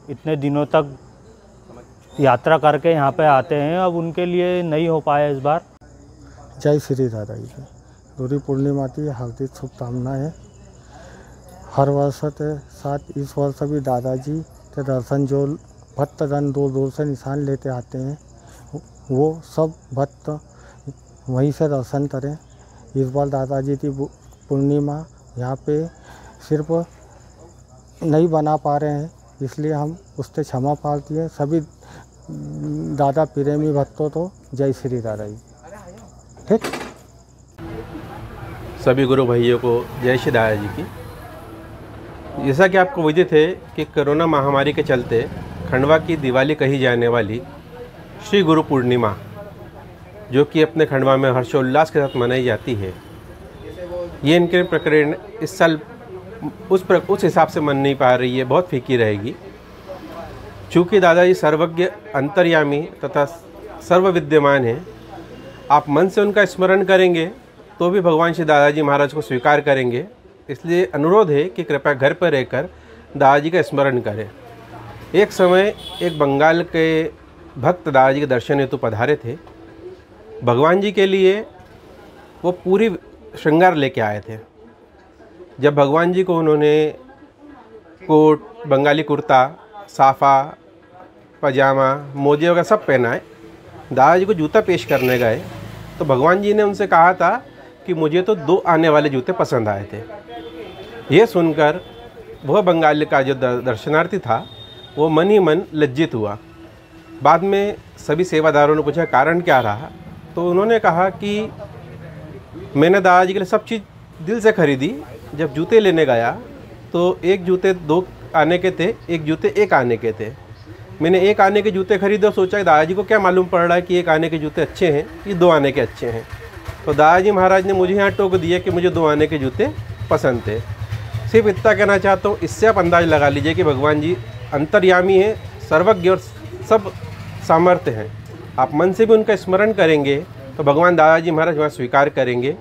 इतने दिनों तक यात्रा करके यहाँ पे आते हैं, अब उनके लिए नहीं हो पाया इस बार। जय श्री दादाजी की गुरु पूर्णिमा की हार्दिक शुभकामनाएं। हर वर्ष के साथ इस वर्ष भी दादाजी के दर्शन जो भक्तगण दूर दूर से निशान लेते आते हैं वो सब भक्त वहीं से दर्शन करें। इस बार दादाजी की पूर्णिमा यहाँ पे सिर्फ नहीं बना पा रहे हैं, इसलिए हम उससे क्षमा प्रार्थी हैं। सभी दादा प्रेमी भक्तों तो जय श्री दादाजी। ठीक। सभी गुरु भाइयों को जय श्री दादा जी की। जैसा कि आपको विदित है कि कोरोना महामारी के चलते खंडवा की दिवाली कही जाने वाली श्री गुरु पूर्णिमा, जो कि अपने खंडवा में हर्षोल्लास के साथ मनाई जाती है, ये इनके प्रकरण इस साल उस हिसाब से मन नहीं पा रही है, बहुत फीकी रहेगी। चूँकि दादाजी सर्वज्ञ, अंतर्यामी तथा सर्वविद्यमान हैं, आप मन से उनका स्मरण करेंगे तो भी भगवान श्री दादाजी महाराज को स्वीकार करेंगे। इसलिए अनुरोध है कि कृपया घर पर रहकर दादाजी का स्मरण करें। एक समय एक बंगाल के भक्त दादाजी के दर्शन हेतु पधारे थे। भगवान जी के लिए वो पूरी श्रृंगार लेके आए थे। जब भगवान जी को उन्होंने कोट, बंगाली कुर्ता, साफ़ा, पजामा, मोजे वगैरह सब पहनाए, दादाजी को जूता पेश करने गए तो भगवान जी ने उनसे कहा था कि मुझे तो 2 आने वाले जूते पसंद आए थे। ये सुनकर वह बंगाली का जो दर्शनार्थी था वो मन ही मन लज्जित हुआ। बाद में सभी सेवादारों ने पूछा कारण क्या रहा, तो उन्होंने कहा कि मैंने दादाजी के लिए सब चीज़ दिल से खरीदी। जब जूते लेने गया तो एक जूते 2 आने के थे, एक जूते 1 आने के थे। मैंने 1 आने के जूते खरीदे और सोचा कि दादाजी को क्या मालूम पड़ रहा है कि 1 आने के जूते अच्छे हैं, ये 2 आने के अच्छे हैं। तो दादाजी महाराज ने मुझे यहाँ टोक दिया कि मुझे 2 आने के जूते पसंद थे। सिर्फ इतना कहना चाहता हूँ, इससे आप अंदाज़ लगा लीजिए कि भगवान जी अंतर्यामी हैं, सर्वज्ञ और सब सामर्थ्य हैं। आप मन से भी उनका स्मरण करेंगे तो भगवान दादाजी महाराज वहाँ स्वीकार करेंगे।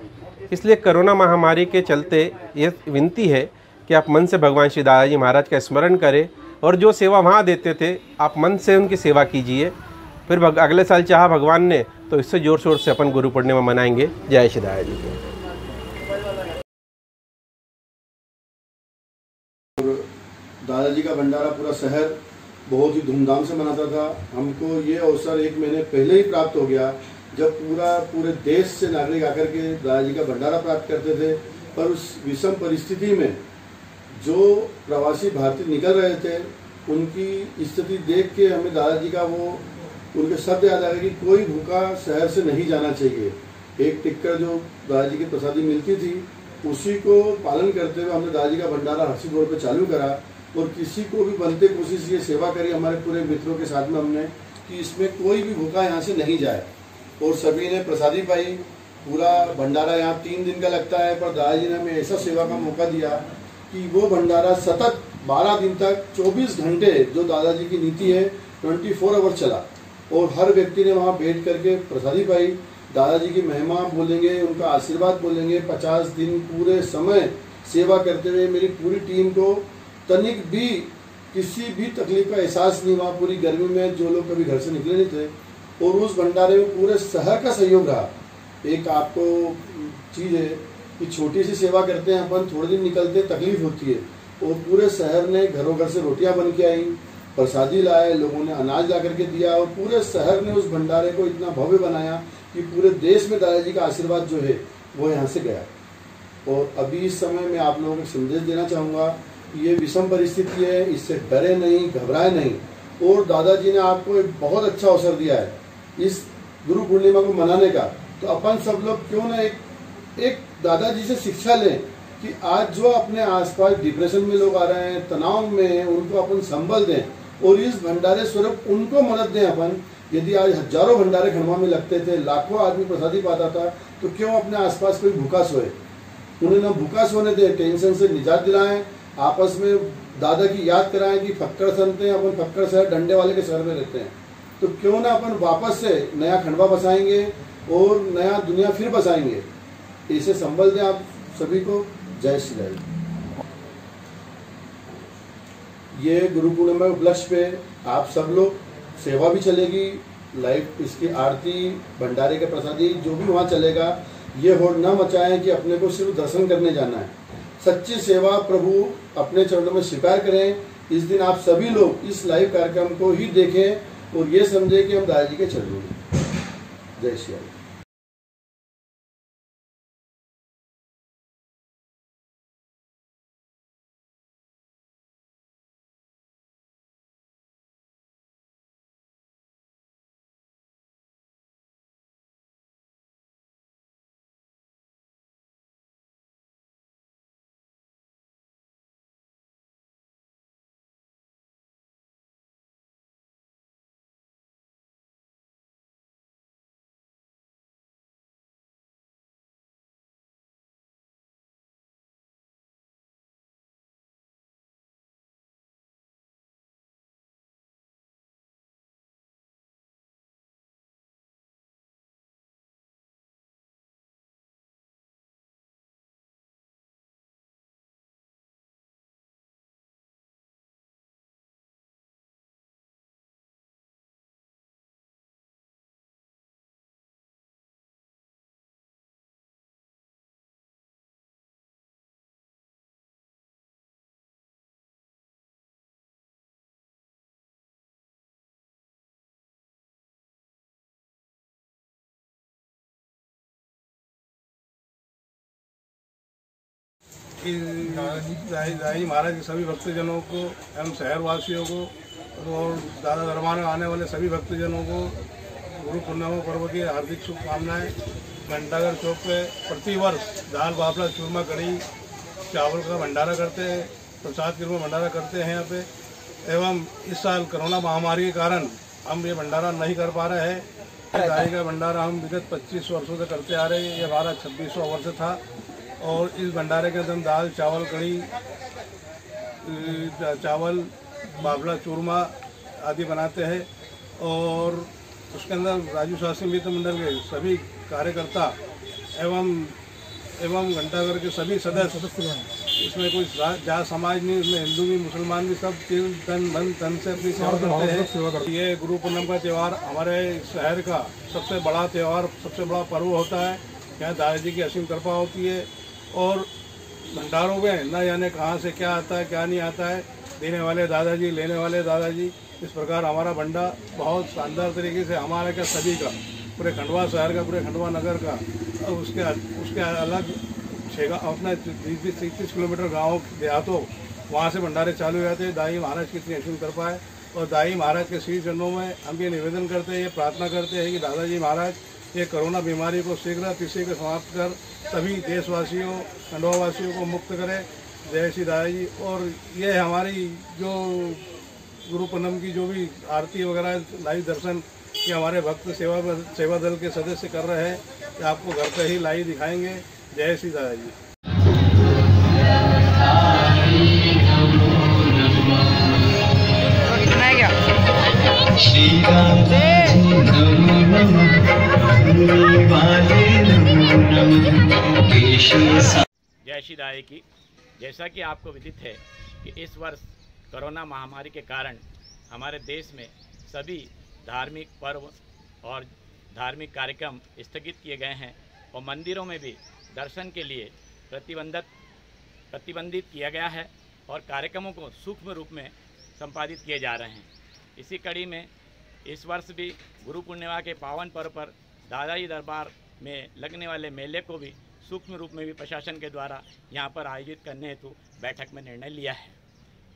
इसलिए कोरोना महामारी के चलते ये विनती है कि आप मन से भगवान श्री दादाजी महाराज का स्मरण करें और जो सेवा वहाँ देते थे आप मन से उनकी सेवा कीजिए। फिर अगले साल चाहा भगवान ने तो इससे ज़ोर शोर से अपन गुरु पूर्णिमा मनाएंगे। जय श्री दादाजी की। दादाजी का भंडारा पूरा शहर बहुत ही धूमधाम से मनाता था। हमको ये अवसर 1 महीने पहले ही प्राप्त हो गया जब पूरे देश से नागरिक आकर के दादाजी का भंडारा प्राप्त करते थे। पर उस विषम परिस्थिति में जो प्रवासी भारतीय निकल रहे थे उनकी स्थिति देख के हमें दादाजी का वो उनके शब्द याद आ गए कि कोई भूखा शहर से नहीं जाना चाहिए। एक टिक्कर जो दादाजी की प्रसादी मिलती थी उसी को पालन करते हुए हमने दादाजी का भंडारा हर्षित रोड पे चालू करा और किसी को भी बनते कोशिश ये सेवा करी हमारे पूरे मित्रों के साथ में हमने कि इसमें कोई भी भूखा यहाँ से नहीं जाए और सभी ने प्रसादी पाई। पूरा भंडारा यहाँ 3 दिन का लगता है, पर दादाजी ने हमें ऐसा सेवा का मौका दिया कि वो भंडारा सतत 12 दिन तक 24 घंटे जो दादाजी की नीति है 24 आवर चला और हर व्यक्ति ने वहाँ बैठ करके प्रसादी पाई। दादाजी की महिमा बोलेंगे, उनका आशीर्वाद बोलेंगे। 50 दिन पूरे समय सेवा करते हुए मेरी पूरी टीम को तनिक भी किसी भी तकलीफ का एहसास नहीं हुआ। पूरी गर्मी में जो लोग कभी घर से निकले नहीं थे और उस भंडारे में पूरे शहर का सहयोग रहा। एक आपको चीज़ है कि छोटी सी सेवा करते हैं अपन, थोड़े दिन निकलते तकलीफ होती है और पूरे शहर ने घरों घर से रोटियां बन के आई, प्रसादी लाए, लोगों ने अनाज ला करके दिया और पूरे शहर ने उस भंडारे को इतना भव्य बनाया कि पूरे देश में दादाजी का आशीर्वाद जो है वो यहाँ से गया। और अभी इस समय मैं आप लोगों को संदेश देना चाहूँगा कि ये विषम परिस्थिति है, इससे डरे नहीं, घबराए नहीं। और दादाजी ने आपको एक बहुत अच्छा अवसर दिया है इस गुरु पूर्णिमा को मनाने का, तो अपन सब लोग क्यों ना एक दादाजी से शिक्षा लें कि आज जो अपने आसपास डिप्रेशन में लोग आ रहे हैं, तनाव में हैं, उनको अपन संबल दें और इस भंडारे स्वरूप उनको मदद दें। अपन यदि आज हजारों भंडारे खंडवा में लगते थे, लाखों आदमी प्रसादी पाता था, तो क्यों अपने आसपास कोई भूखा सोए। उन्हें ना भूखा सोने दें, टेंशन से निजात दिलाएं, आपस में दादा की याद कराएं कि फक्कड़ संत हैं, अपन फक्कड़ शहर डंडे वाले के शहर में रहते हैं, तो क्यों ना अपन वापस से नया खंडवा बसाएंगे और नया दुनिया फिर बसाएंगे। इसे संबल दें आप सभी को। जय श्री राम। ये गुरु पूर्णिमा के उपलक्ष्य पे आप सब लोग सेवा भी चलेगी, लाइव इसकी आरती, भंडारे के प्रसादी जो भी वहाँ चलेगा, ये होड़ न मचाएं कि अपने को सिर्फ दर्शन करने जाना है। सच्ची सेवा प्रभु अपने चरणों में स्वीकार करें। इस दिन आप सभी लोग इस लाइव कार्यक्रम को ही देखें और ये समझें कि हम दादाजी के चरणों में। जय श्री राम। दादाजी महाराज के सभी भक्तजनों को एवं शहरवासियों को और दादा दरबार में आने वाले सभी भक्तजनों को गुरु पूर्णिमा पर्व की हार्दिक शुभकामनाएं। घंटाघर चौक पे प्रतिवर्ष दाल बाफला चूरमा कढ़ी चावल का भंडारा करते हैं, प्रसाद के रूप में भंडारा करते हैं यहाँ पे। एवं इस साल कोरोना महामारी के कारण हम ये भंडारा नहीं कर पा रहे हैं। दाई का भंडारा हम विगत 25 वर्षों से करते आ रहे हैं, ये हमारा 26वां वर्ष था। और इस भंडारे के अंदर हम दाल चावल कढ़ी चावल बाफला चूरमा आदि बनाते हैं। और उसके अंदर राजू शास्त्री मित्र मंडल के सभी कार्यकर्ता एवं घंटाघर के सभी सदस्य, इसमें कोई जात समाज नहीं, इसमें हिंदू भी मुसलमान भी सब तिल तन मन धन से अपनी सेवा करते हैं। ये गुरु पूर्णिमा का त्यौहार हमारे शहर का सबसे बड़ा त्यौहार, सबसे बड़ा पर्व होता है। यहाँ दादाजी की असीम कृपा होती है और भंडारों में न जाने कहाँ से क्या आता है क्या नहीं आता है। देने वाले दादाजी, लेने वाले दादाजी, इस प्रकार हमारा भंडारा बहुत शानदार तरीके से हमारे क्या सभी का, पूरे खंडवा शहर का, पूरे खंडवा नगर का, और उसके अलग अपना 30 किलोमीटर गाँव देहातों वहाँ से भंडारे चालू हो जाते हैं। दाई महाराज की इतनी असीम कृपा है। और दाई महाराज के श्री चरणों में हम ये निवेदन करते हैं, ये प्रार्थना करते हैं कि दादाजी महाराज ये कोरोना बीमारी को शीघ्र समाप्त कर सभी देशवासियों खंडवावासियों को मुक्त करें। जय श्री दादाजी। और ये हमारी जो गुरु पूर्णिमा की जो भी आरती वगैरह लाइव दर्शन ये हमारे भक्त सेवा दल के सदस्य कर रहे हैं, कि आपको घर पे ही लाइव दिखाएंगे। जय श्री दादाजी। जय श्री दाई की। जैसा कि आपको विदित है कि इस वर्ष कोरोना महामारी के कारण हमारे देश में सभी धार्मिक पर्व और धार्मिक कार्यक्रम स्थगित किए गए हैं और मंदिरों में भी दर्शन के लिए प्रतिबंधित किया गया है और कार्यक्रमों को सूक्ष्म रूप में संपादित किए जा रहे हैं। इसी कड़ी में इस वर्ष भी गुरु पूर्णिमा के पावन पर्व पर दादाजी दरबार में लगने वाले मेले को भी सूक्ष्म रूप में भी प्रशासन के द्वारा यहाँ पर आयोजित करने हेतु बैठक में निर्णय लिया है।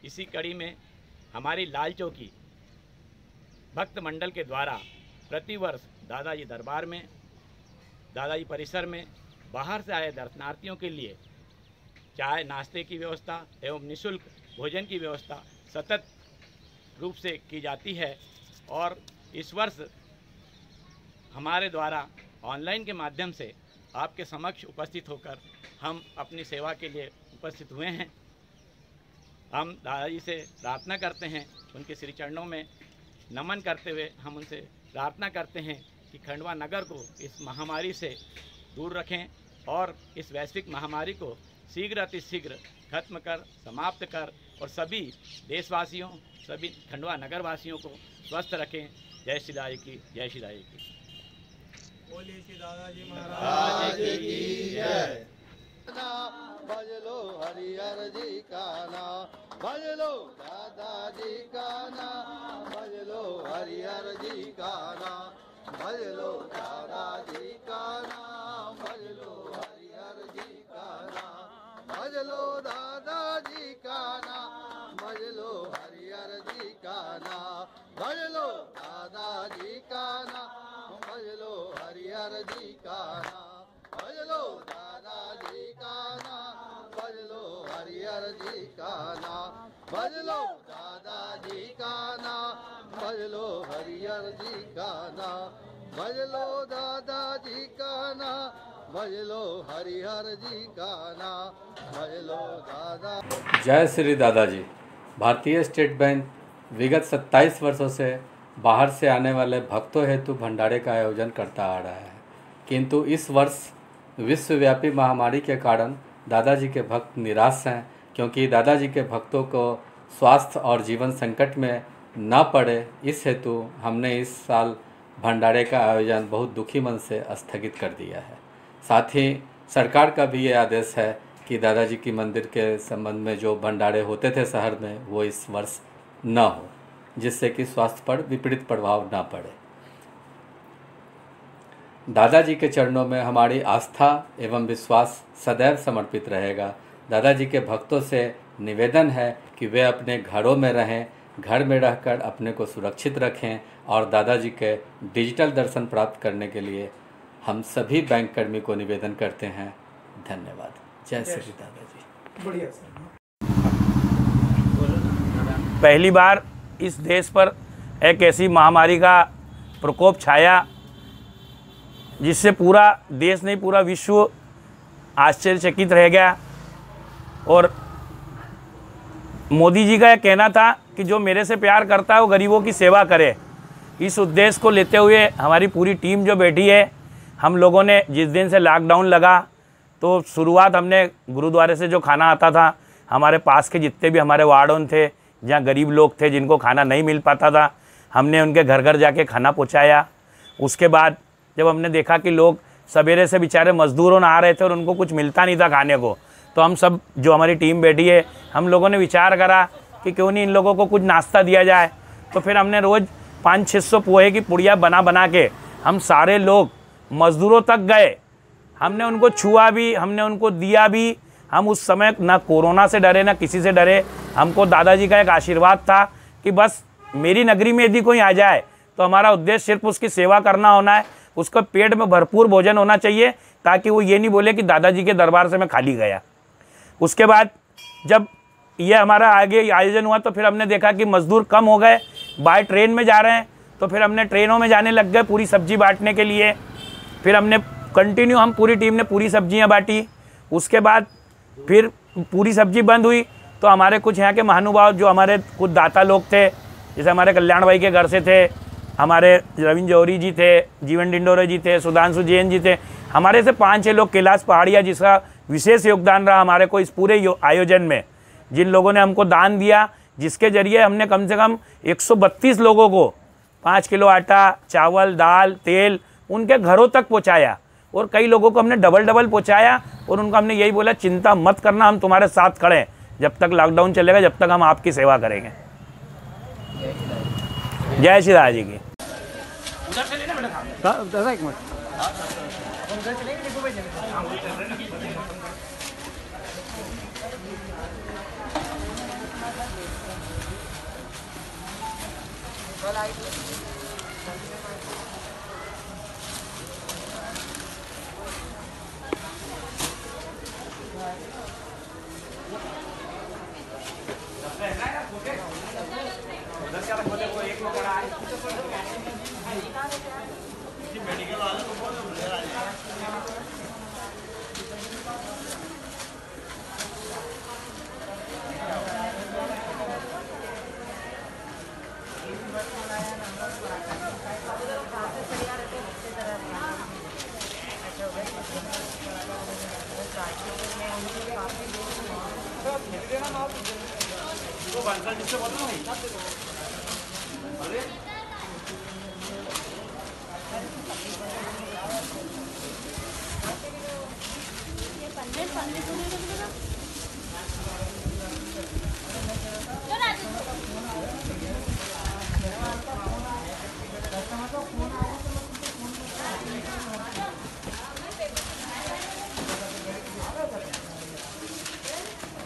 इसी कड़ी में हमारी लाल चौकी भक्त मंडल के द्वारा प्रतिवर्ष दादाजी दरबार में, दादाजी परिसर में बाहर से आए दर्शनार्थियों के लिए चाय नाश्ते की व्यवस्था एवं निःशुल्क भोजन की व्यवस्था सतत रूप से की जाती है। और इस वर्ष हमारे द्वारा ऑनलाइन के माध्यम से आपके समक्ष उपस्थित होकर हम अपनी सेवा के लिए उपस्थित हुए हैं। हम दादाजी से प्रार्थना करते हैं, उनके श्री चरणों में नमन करते हुए हम उनसे प्रार्थना करते हैं कि खंडवा नगर को इस महामारी से दूर रखें और इस वैश्विक महामारी को शीघ्र अतिशीघ्र खत्म कर समाप्त कर और सभी देशवासियों, सभी खंडवा नगर वासियों को स्वस्थ रखें। जय श्री दाई की। जय श्री दाई की। बोलिए श्री दादाजी महाराज की जय। भज लो हरिहर जी का नाम, भज लो दादाजी का नाम, भज लो हरिहर जी का नाम, भज लो दादाजी का नाम, भज लो हरिहर जी का नाम, भज लो दादाजी का नाम, भज लो हरिहर जी का नाम, भज लो दादाजी का नाम, भज लो हरिहर जी का नाम, भज लो दादाजी का नाम, भज लो हरिहर जी का नाम, भज लो दादाजी का नाम, भज लो हरिहर जी का नाम, भज लो दादाजी का नाम, भज लो हरिहर जी का नाम, भज लो दादा। जय श्री दादाजी। भारतीय स्टेट बैंक विगत 27 वर्षों से बाहर से आने वाले भक्तों हेतु भंडारे का आयोजन करता आ रहा है, किंतु इस वर्ष विश्वव्यापी महामारी के कारण दादाजी के भक्त निराश हैं, क्योंकि दादाजी के भक्तों को स्वास्थ्य और जीवन संकट में न पड़े, इस हेतु हमने इस साल भंडारे का आयोजन बहुत दुखी मन से स्थगित कर दिया है। साथ ही सरकार का भी ये आदेश है कि दादाजी की मंदिर के संबंध में जो भंडारे होते थे शहर में वो इस वर्ष न हो, जिससे कि स्वास्थ्य पर विपरीत प्रभाव न पड़े। दादाजी के चरणों में हमारी आस्था एवं विश्वास सदैव समर्पित रहेगा। दादाजी के भक्तों से निवेदन है कि वे अपने घरों में रहें, घर में रहकर अपने को सुरक्षित रखें और दादाजी के डिजिटल दर्शन प्राप्त करने के लिए हम सभी बैंक कर्मी को निवेदन करते हैं। धन्यवाद। जय श्री दादाजी। बढ़िया सर। पहली बार इस देश पर एक ऐसी महामारी का प्रकोप छाया जिससे पूरा देश नहीं पूरा विश्व आश्चर्यचकित रह गया। और मोदी जी का यह कहना था कि जो मेरे से प्यार करता है वो गरीबों की सेवा करे। इस उद्देश्य को लेते हुए हमारी पूरी टीम जो बैठी है, हम लोगों ने जिस दिन से लॉकडाउन लगा तो शुरुआत हमने गुरुद्वारे से जो खाना आता था, हमारे पास के जितने भी हमारे वार्डन थे जहाँ गरीब लोग थे जिनको खाना नहीं मिल पाता था, हमने उनके घर घर जाके खाना पहुँचाया। उसके बाद जब हमने देखा कि लोग सवेरे से बेचारे मजदूरों आ रहे थे और उनको कुछ मिलता नहीं था खाने को, तो हम सब जो हमारी टीम बैठी है, हम लोगों ने विचार करा कि क्यों नहीं इन लोगों को कुछ नाश्ता दिया जाए। तो फिर हमने रोज़ 500-600 पोहे की पुड़िया बना के हम सारे लोग मज़दूरों तक गए, हमने उनको छुआ भी, हमने उनको दिया भी। हम उस समय ना कोरोना से डरे ना किसी से डरे। हमको दादाजी का एक आशीर्वाद था कि बस मेरी नगरी में यदि कोई आ जाए तो हमारा उद्देश्य सिर्फ उसकी सेवा करना होना है, उसको पेट में भरपूर भोजन होना चाहिए ताकि वो ये नहीं बोले कि दादाजी के दरबार से मैं खाली गया। उसके बाद जब ये हमारा आगे आयोजन हुआ तो फिर हमने देखा कि मज़दूर कम हो गए, बाय ट्रेन में जा रहे हैं, तो फिर हमने ट्रेनों में जाने लग गए पूरी सब्जी बांटने के लिए। फिर हमने कंटिन्यू हम पूरी टीम ने पूरी सब्जियां बांटी। उसके बाद फिर पूरी सब्जी बंद हुई तो हमारे कुछ यहाँ के महानुभाव जो हमारे कुछ दाता लोग थे, जैसे हमारे कल्याण भाई के घर से थे, हमारे रविंद्र जौहरी जी थे, जीवन डिंडोरे जी थे, सुधांशु जैन जी थे, हमारे से 5-6 लोग, कैलाश पहाड़िया जिसका विशेष योगदान रहा हमारे को इस पूरे आयोजन में, जिन लोगों ने हमको दान दिया, जिसके जरिए हमने कम से कम 132 लोगों को 5 किलो आटा, चावल, दाल, तेल उनके घरों तक पहुंचाया। और कई लोगों को हमने डबल पहुंचाया और उनको हमने यही बोला, चिंता मत करना, हम तुम्हारे साथ खड़े हैं, जब तक लॉकडाउन चलेगा जब तक हम आपकी सेवा करेंगे। जय श्री दादाजी की। दादा एक मिनट।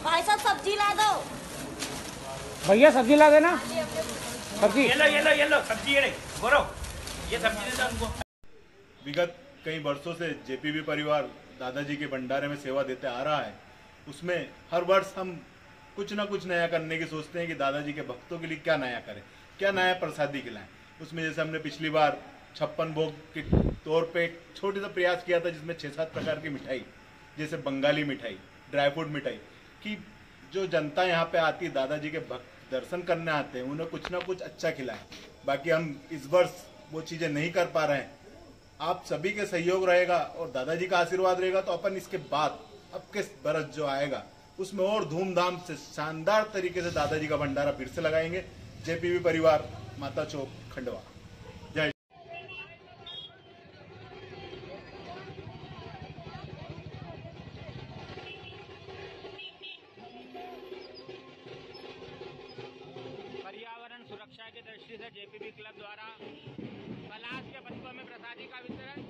भाई साहब सब्जी ला दो। भैया सब्जी ला देना। सब्जी ये लो सब्जी, ये गोरो, ये सब्जी दे दो उनको। विगत कई वर्षों से जेपीबी परिवार दादाजी के भंडारे में सेवा देते आ रहा है। उसमें हर वर्ष हम कुछ ना कुछ नया करने की सोचते हैं कि दादाजी के भक्तों के लिए क्या नया करें, क्या नया प्रसादी खिलाएं। उसमें जैसे हमने पिछली बार 56 भोग के तौर पे छोटे सा प्रयास किया था, जिसमें 6-7 प्रकार की मिठाई, जैसे बंगाली मिठाई, ड्राई फ्रूट मिठाई, कि जो जनता यहाँ पे आती है दादाजी के भक्त दर्शन करने आते हैं, उन्हें कुछ ना कुछ अच्छा खिलाएं। बाकी हम इस वर्ष वो चीज़ें नहीं कर पा रहे हैं। आप सभी के सहयोग रहेगा और दादाजी का आशीर्वाद रहेगा तो अपन इसके बाद अब के बरस जो आएगा उसमें और धूमधाम से शानदार तरीके से दादाजी का भंडारा फिर से लगाएंगे। जेपीबी परिवार, माता चौक, खंडवा। जय। पर्यावरण सुरक्षा की दृष्टि से जेपीबी क्लब द्वारा पलाश के पत्तों में प्रसादी का वितरण।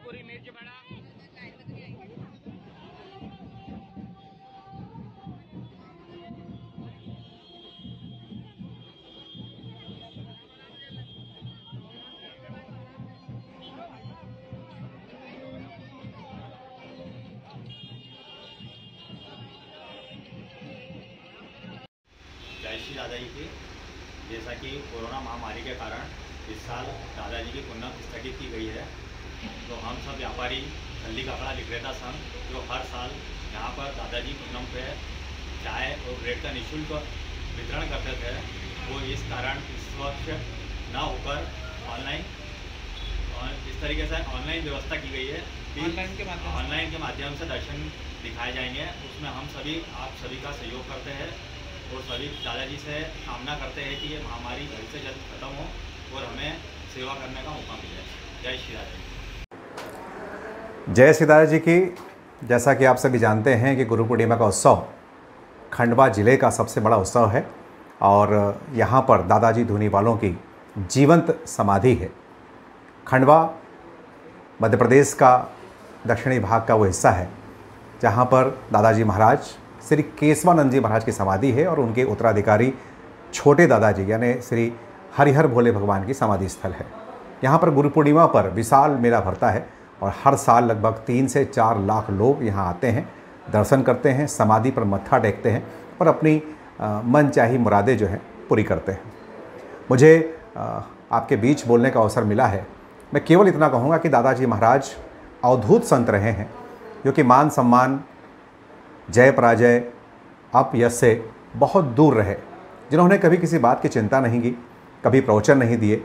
पूरी मिर्च बड़ा। जय श्री दादाजी की। जैसा कि कोरोना महामारी के कारण इस साल दादाजी की पुण्यम स्थगित की गई है, तो हम सब व्यापारी हल्दी कपड़ा विक्रेता संघ जो हर साल यहाँ पर दादाजी पुण्यम पे चाय और ब्रेड का निःशुल्क वितरण करते थे, वो इस कारण इस वक्त ना होकर ऑनलाइन और इस तरीके से ऑनलाइन व्यवस्था की गई है कि ऑनलाइन के माध्यम से दर्शन दिखाए जाएंगे। उसमें हम सभी आप सभी का सहयोग करते हैं और सभी दादाजी से कामना करते हैं कि ये महामारी जल्द से जल्द खत्म हो और हमें सेवा करने का मौका मिले। जय श्री दादा। जय श्री दादाजी की। जैसा कि आप सभी जानते हैं कि गुरु पूर्णिमा का उत्सव खंडवा जिले का सबसे बड़ा उत्सव है और यहाँ पर दादाजी धूनी वालों की जीवंत समाधि है। खंडवा मध्य प्रदेश का दक्षिणी भाग का वो हिस्सा है जहाँ पर दादाजी महाराज श्री केशवानंद जी महाराज की समाधि है और उनके उत्तराधिकारी छोटे दादाजी यानी श्री हरिहर भोले भगवान की समाधि स्थल है। यहाँ पर गुरु पूर्णिमा पर विशाल मेला भरता है और हर साल लगभग 3 से 4 लाख लोग यहाँ आते हैं, दर्शन करते हैं, समाधि पर मत्था टेकते हैं और अपनी मनचाही मुरादें जो हैं पूरी करते हैं। मुझे आपके बीच बोलने का अवसर मिला है। मैं केवल इतना कहूँगा कि दादाजी महाराज अवधूत संत रहे हैं जो कि मान सम्मान, जय पराजय, अपयश से बहुत दूर रहे, जिन्होंने कभी किसी बात की चिंता नहीं की, कभी प्रवचन नहीं दिए,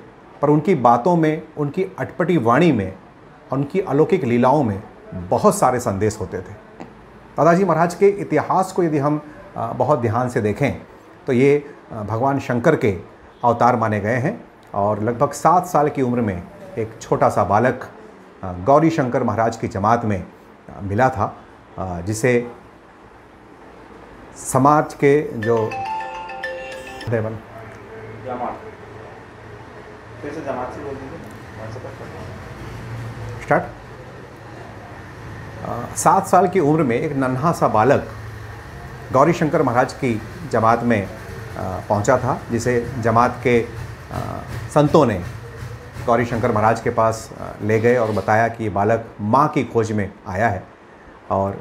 पर उनकी बातों में, उनकी अटपटी वाणी में, उनकी अलौकिक लीलाओं में बहुत सारे संदेश होते थे। दादाजी महाराज के इतिहास को यदि हम बहुत ध्यान से देखें तो ये भगवान शंकर के अवतार माने गए हैं और लगभग 7 साल की उम्र में एक छोटा सा बालक गौरी शंकर महाराज की जमात में मिला था, जिसे समाज के जो देवन स्टार्ट 7 साल की उम्र में एक नन्हा सा बालक गौरी शंकर महाराज की जमात में पहुंचा था, जिसे जमात के संतों ने गौरी शंकर महाराज के पास ले गए और बताया कि बालक माँ की खोज में आया है और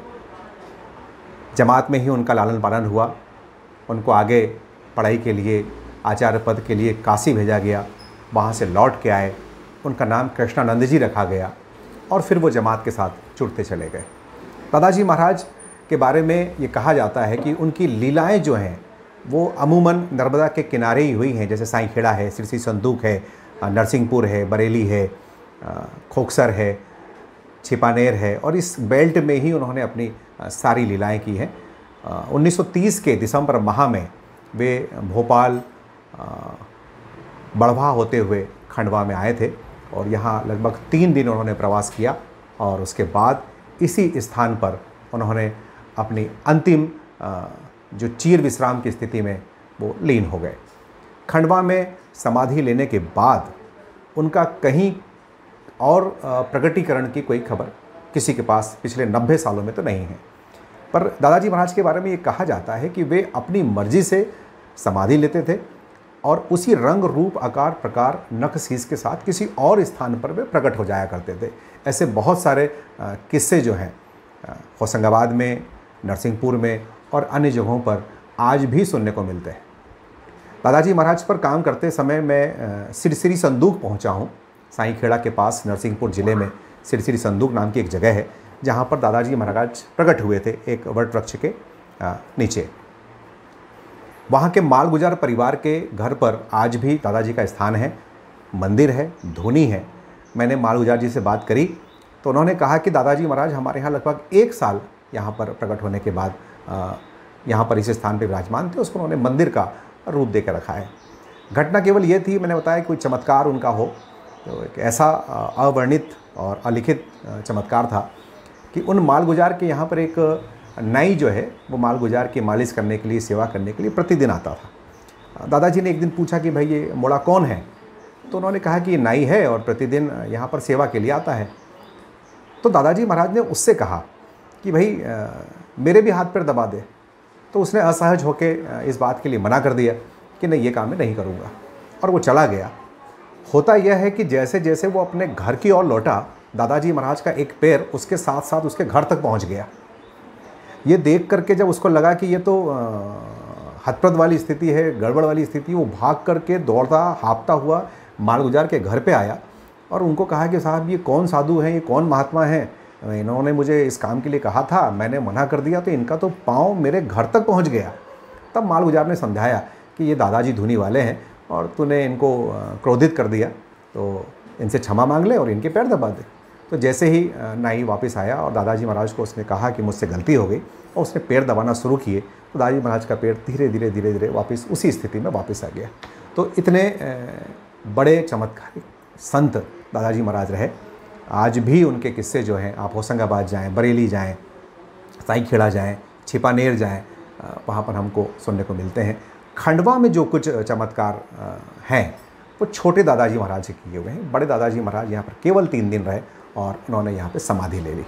जमात में ही उनका लालन पालन हुआ। उनको आगे पढ़ाई के लिए, आचार्य पद के लिए काशी भेजा गया, वहाँ से लौट के आए, उनका नाम कृष्णानंद जी रखा गया और फिर वो जमात के साथ जुड़ते चले गए। दादाजी महाराज के बारे में ये कहा जाता है कि उनकी लीलाएं जो हैं वो अमूमन नर्मदा के किनारे ही हुई हैं, जैसे साईं खेड़ा है, सिरसी संदूक है, नरसिंहपुर है, बरेली है, खोखसर है, छिपानेर है और इस बेल्ट में ही उन्होंने अपनी सारी लीलाएं की हैं। 1930 के दिसंबर माह में वे भोपाल बड़वा होते हुए खंडवा में आए थे और यहाँ लगभग 3 दिन उन्होंने प्रवास किया और उसके बाद इसी स्थान पर उन्होंने अपनी अंतिम जो चीर विश्राम की स्थिति में वो लीन हो गए। खंडवा में समाधि लेने के बाद उनका कहीं और प्रकटीकरण की कोई खबर किसी के पास पिछले 90 सालों में तो नहीं है। पर दादाजी महाराज के बारे में ये कहा जाता है कि वे अपनी मर्जी से समाधि लेते थे और उसी रंग रूप आकार प्रकार नख शीश के साथ किसी और स्थान पर वे प्रकट हो जाया करते थे। ऐसे बहुत सारे किस्से जो हैं होशंगाबाद में, नरसिंहपुर में और अन्य जगहों पर आज भी सुनने को मिलते हैं। दादाजी महाराज पर काम करते समय मैं सिरसिरी संदूक पहुंचा हूं। साईं खेड़ा के पास नरसिंहपुर ज़िले में सिरसिरी संदूक नाम की एक जगह है जहां पर दादाजी महाराज प्रकट हुए थे एक वट वृक्ष के नीचे। वहां के मालगुजार परिवार के घर पर आज भी दादाजी का स्थान है, मंदिर है, धूनी है। मैंने मालगुजार जी से बात करी तो उन्होंने कहा कि दादाजी महाराज हमारे यहाँ लगभग 1 साल यहाँ पर प्रकट होने के बाद यहाँ पर इस स्थान पर विराजमान थे। उसको उन्होंने मंदिर का रूप दे कर रखा है। घटना केवल ये थी, मैंने बताया कोई चमत्कार उनका हो तो एक ऐसा अवर्णित और अलिखित चमत्कार था कि उन मालगुजार के यहाँ पर एक नाई जो है वो मालगुजार की मालिश करने के लिए, सेवा करने के लिए प्रतिदिन आता था। दादाजी ने एक दिन पूछा कि भाई ये मोड़ा कौन है, तो उन्होंने कहा कि ये नाई है और प्रतिदिन यहाँ पर सेवा के लिए आता है। तो दादाजी महाराज ने उससे कहा कि भाई मेरे भी हाथ पैर दबा दे। तो उसने असहज होकर इस बात के लिए मना कर दिया कि नहीं, ये काम मैं नहीं करूँगा, और वो चला गया। होता यह है कि जैसे जैसे वो अपने घर की ओर लौटा, दादाजी महाराज का एक पैर उसके साथ साथ उसके घर तक पहुंच गया। ये देख करके जब उसको लगा कि ये तो हतप्रद वाली स्थिति है, गड़बड़ वाली स्थिति, वो भाग करके दौड़ता हाँपता हुआ मालगुजार के घर पे आया और उनको कहा कि साहब ये कौन साधु हैं, ये कौन महात्मा हैं, इन्होंने मुझे इस काम के लिए कहा था, मैंने मना कर दिया तो इनका तो पाँव मेरे घर तक पहुँच गया। तब मालगुजार ने समझाया कि ये दादाजी धुनी वाले हैं और तूने इनको क्रोधित कर दिया, तो इनसे क्षमा मांग ले और इनके पैर दबा दे। तो जैसे ही नाई वापस आया और दादाजी महाराज को उसने कहा कि मुझसे गलती हो गई और उसने पैर दबाना शुरू किए, तो दादाजी महाराज का पैर धीरे धीरे वापस उसी स्थिति में वापस आ गया। तो इतने बड़े चमत्कारिक संत दादाजी महाराज रहे। आज भी उनके किस्से जो हैं, आप होशंगाबाद जाएं, बरेली जाएं, साईखेड़ा जाएं, छिपानेर जाएं, वहाँ पर हमको सुनने को मिलते हैं। खंडवा में जो कुछ चमत्कार हैं वो छोटे दादाजी महाराज से किए हुए हैं। बड़े दादाजी महाराज यहाँ पर केवल 3 दिन रहे और उन्होंने यहाँ पे समाधि ले ली।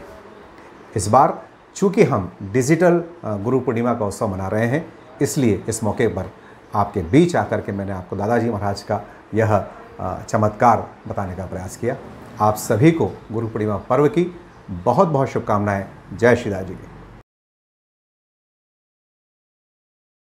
इस बार चूँकि हम डिजिटल गुरु पूर्णिमा का उत्सव मना रहे हैं, इसलिए इस मौके पर आपके बीच आकर के मैंने आपको दादाजी महाराज का यह चमत्कार बताने का प्रयास किया। आप सभी को गुरु पूर्णिमा पर्व की बहुत बहुत शुभकामनाएं। जय श्री दादाजी की।